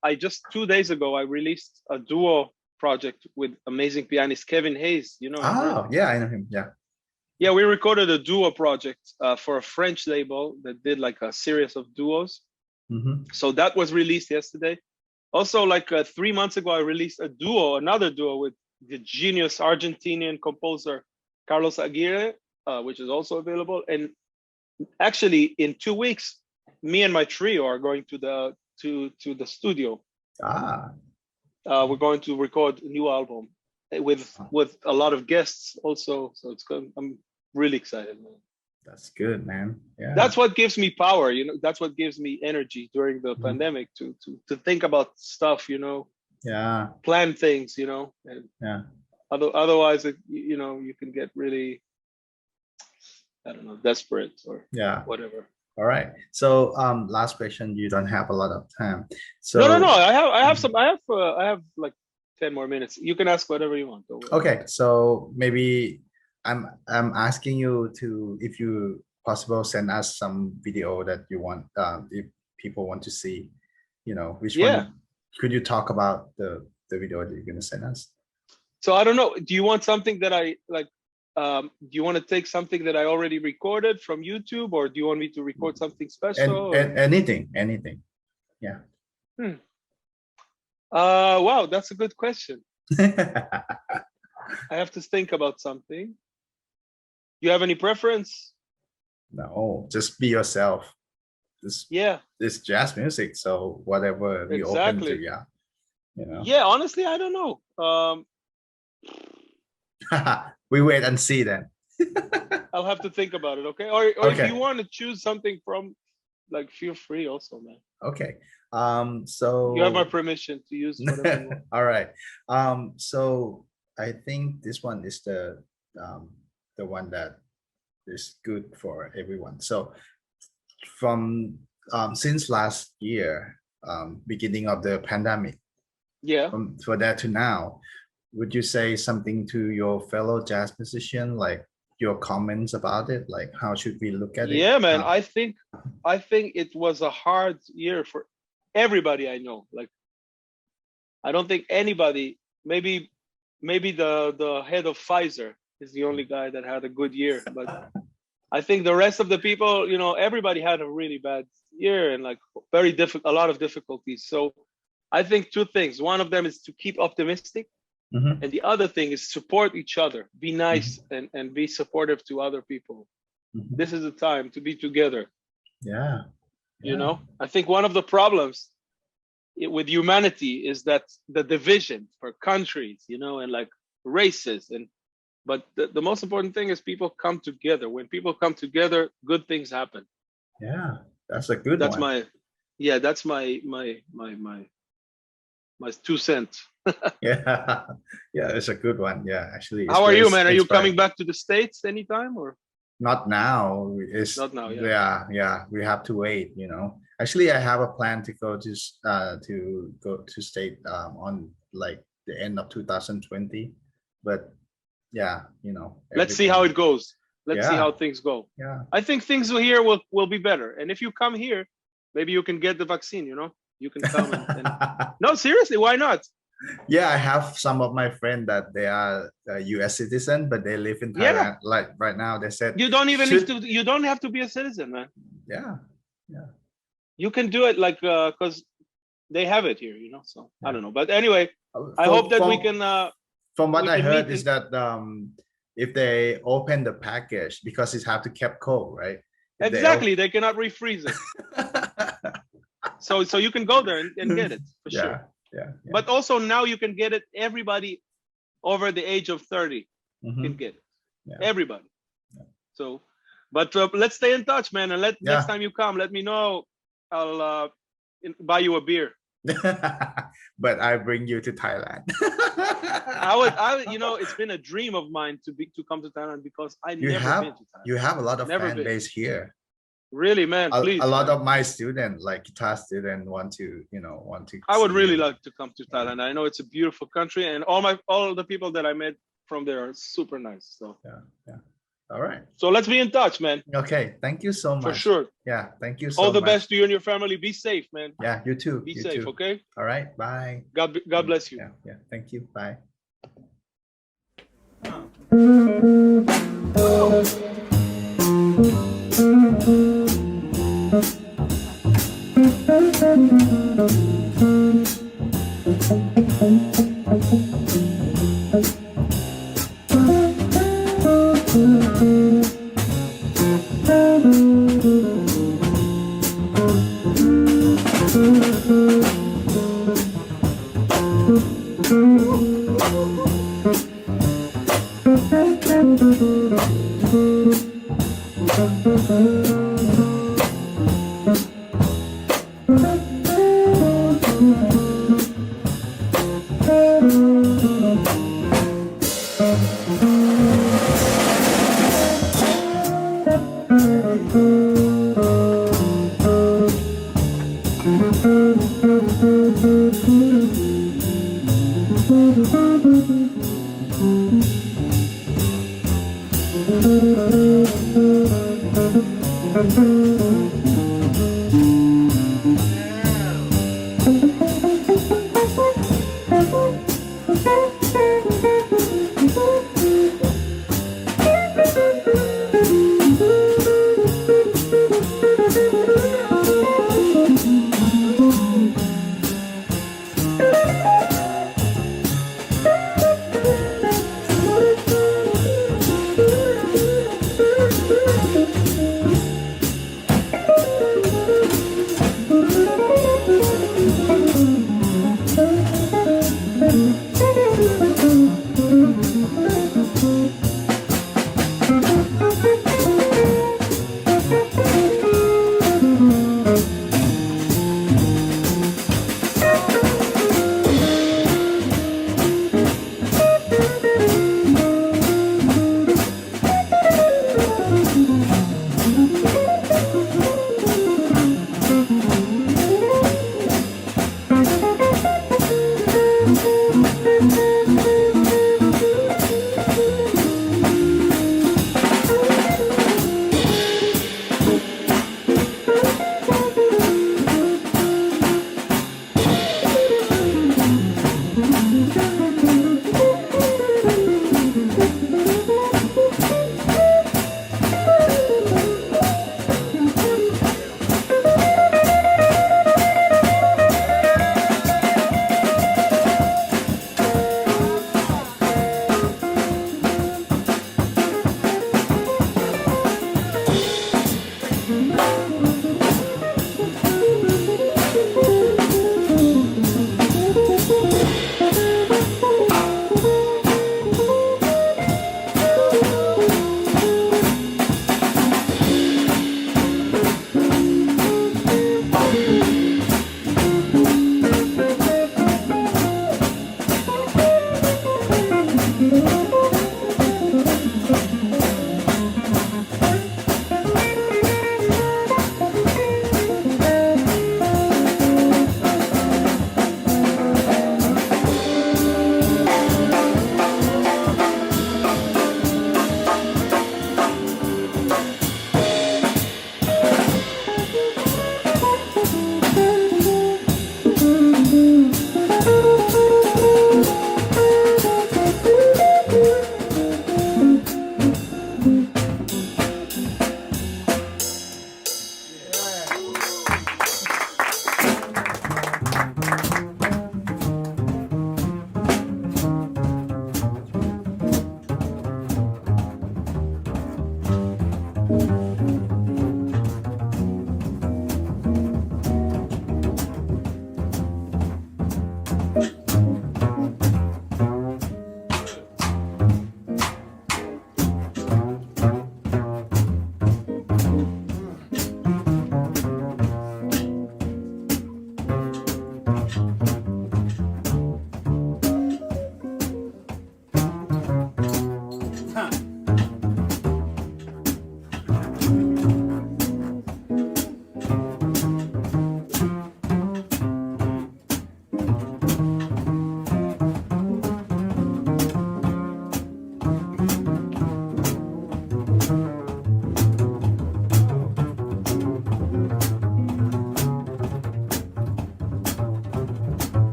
2 days ago I released a duo project with amazing pianist Kevin Hayes. Oh, yeah, I know him. Yeah, we recorded a duo project for a French label that did like a series of duos. So that was released yesterday. Also, like 3 months ago, I released another duo with the genius Argentinian composer Carlos Aguirre, which is also available. And actually, in 2 weeks, me and my trio are going to the studio. We're going to record a new album with a lot of guests also. So it's good. I'm really excited, man. That's good, man. Yeah. That's what gives me power, you know. That's what gives me energy during the pandemic to think about stuff, you know. Yeah. Plan things, you know. And yeah. Otherwise, you know, you can get really, I don't know, desperate or whatever. All right. So last question. You don't have a lot of time. So no. I have like 10 more minutes. You can ask whatever you want. Okay. So maybe I'm asking you to, if you possible, send us some video that you want, if people want to see, you know, which one. Could you talk about the video that you're gonna send us? So I don't know. Do you want something that I like? Do you want to take something that I already recorded from YouTube, or do you want me to record something special? Anything. Yeah. Wow, that's a good question. I have to think about something. You have any preference? No, just be yourself. It's jazz music, so whatever we open to, you know. Yeah, honestly, I don't know. We wait and see then. I'll have to think about it, okay? Or okay. If you want to choose something from, like, feel free also, man. Okay. So you have my permission to use whatever you want. All right. So I think this one is the one that is good for everyone. So from since last year, beginning of the pandemic, for that to now, would you say something to your fellow jazz musician, like your comments about it, like how should we look at it? Yeah, man. I think it was a hard year for everybody I know. Like, I don't think anybody, maybe the head of Pfizer is the only guy that had a good year, but I think the rest of the people, you know, everybody had a really bad year and like a lot of difficulties. So I think two things. One of them is to keep optimistic. And the other thing is support each other, be nice and be supportive to other people. This is the time to be together. You know, I think one of the problems with humanity is that the division for countries, you know, and like races but the most important thing is people come together. When people come together, good things happen. Yeah, that's a good one. That's my 2 cents. yeah, it's a good one. Yeah, actually. How are you, man? Are you coming back to the States anytime or? Not now. It's not now. Yeah. We have to wait. You know. Actually, I have a plan to go to state on like the end of 2020, but yeah, you know. Let's see how it goes. Let's see how things go. Yeah. I think things here will be better, and if you come here, maybe you can get the vaccine. You know, you can come and no, seriously, why not? Yeah, I have some of my friends that they are U.S. citizen, but they live in Thailand. Like right now, they said you don't even you don't have to be a citizen, man. Yeah. You can do it like because they have it here, you know. So I don't know, but anyway, I hope that we can. From what I heard is that if they open the package, because it's have to keep cold, right? Exactly, they cannot refreeze it. So you can go there and get it for sure. Yeah. But also now you can get it. Everybody over the age of 30 can get it. Everybody. So, but let's stay in touch, man. And next time you come, let me know. I'll buy you a beer. But I bring you to Thailand. You know, it's been a dream of mine to come to Thailand because I've never been to Thailand. You have a lot of fan base here. Really, man, please. A lot of my students, like guitar students, want to. I would really like to come to Thailand. I know it's a beautiful country, and all the people that I met from there are super nice. So yeah. All right. So let's be in touch, man. Okay. Thank you so much. For sure. Yeah. Thank you so much. All the best to you and your family. Be safe, man. Yeah. You too. Be safe. Okay. All right. Bye. God bless you. Yeah. Thank you. Bye.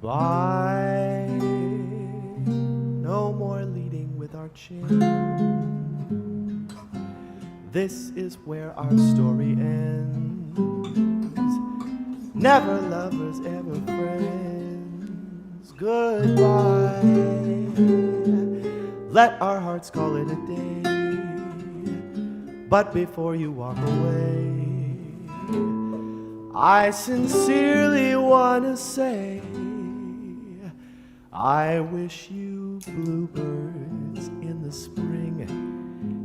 Goodbye. No more leading with our chin. This is where our story ends. Never lovers, ever friends. Goodbye. Let our hearts call it a day. But before you walk away, I sincerely want to say, I wish you bluebirds in the spring,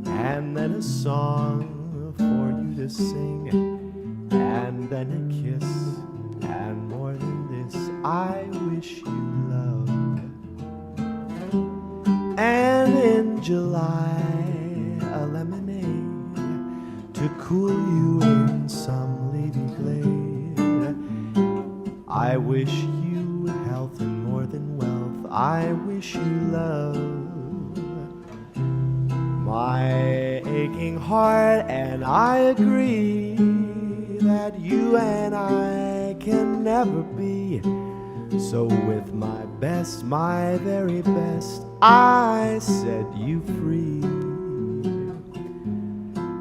and then a song for you to sing, and then a kiss, and more than this, I wish you love. And in July, a lemonade to cool you in some leafy glade. I wish you health and more than wealth. I wish you love. My aching heart and I agree that you and I can never be. So with my best, my very best, I set you free.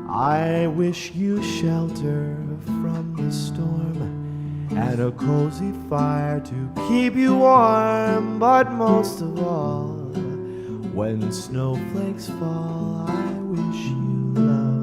I wish you shelter from the storm and a cozy fire to keep you warm. But most of all, when snowflakes fall, I wish you love.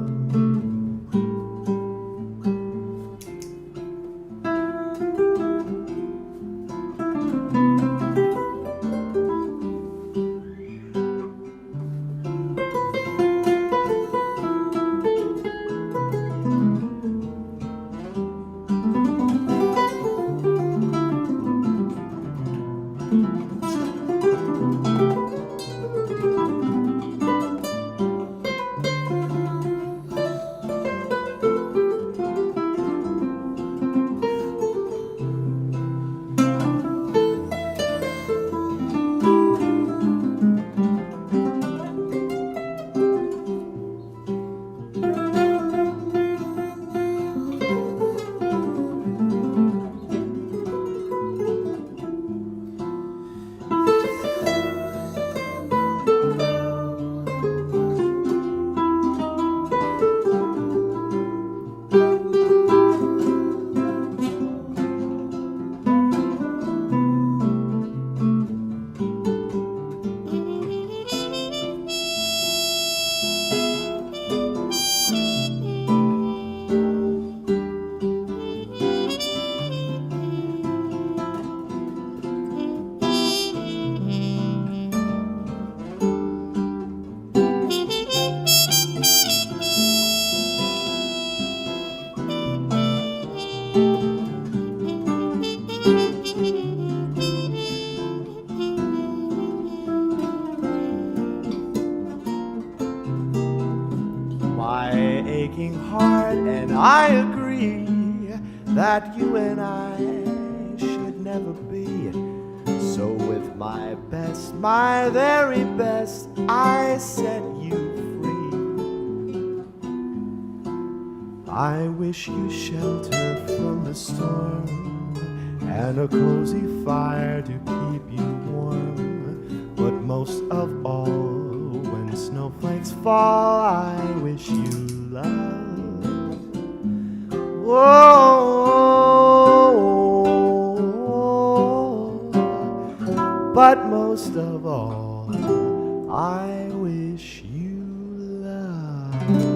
aching heart, and I agree that you and I should never be. So with my best, my very best, I set you free. I wish you shelter from the storm and a cozy fire to keep you warm. But most of all, when snowflakes fall, I wish you love. Whoa. But most of all, I wish you love.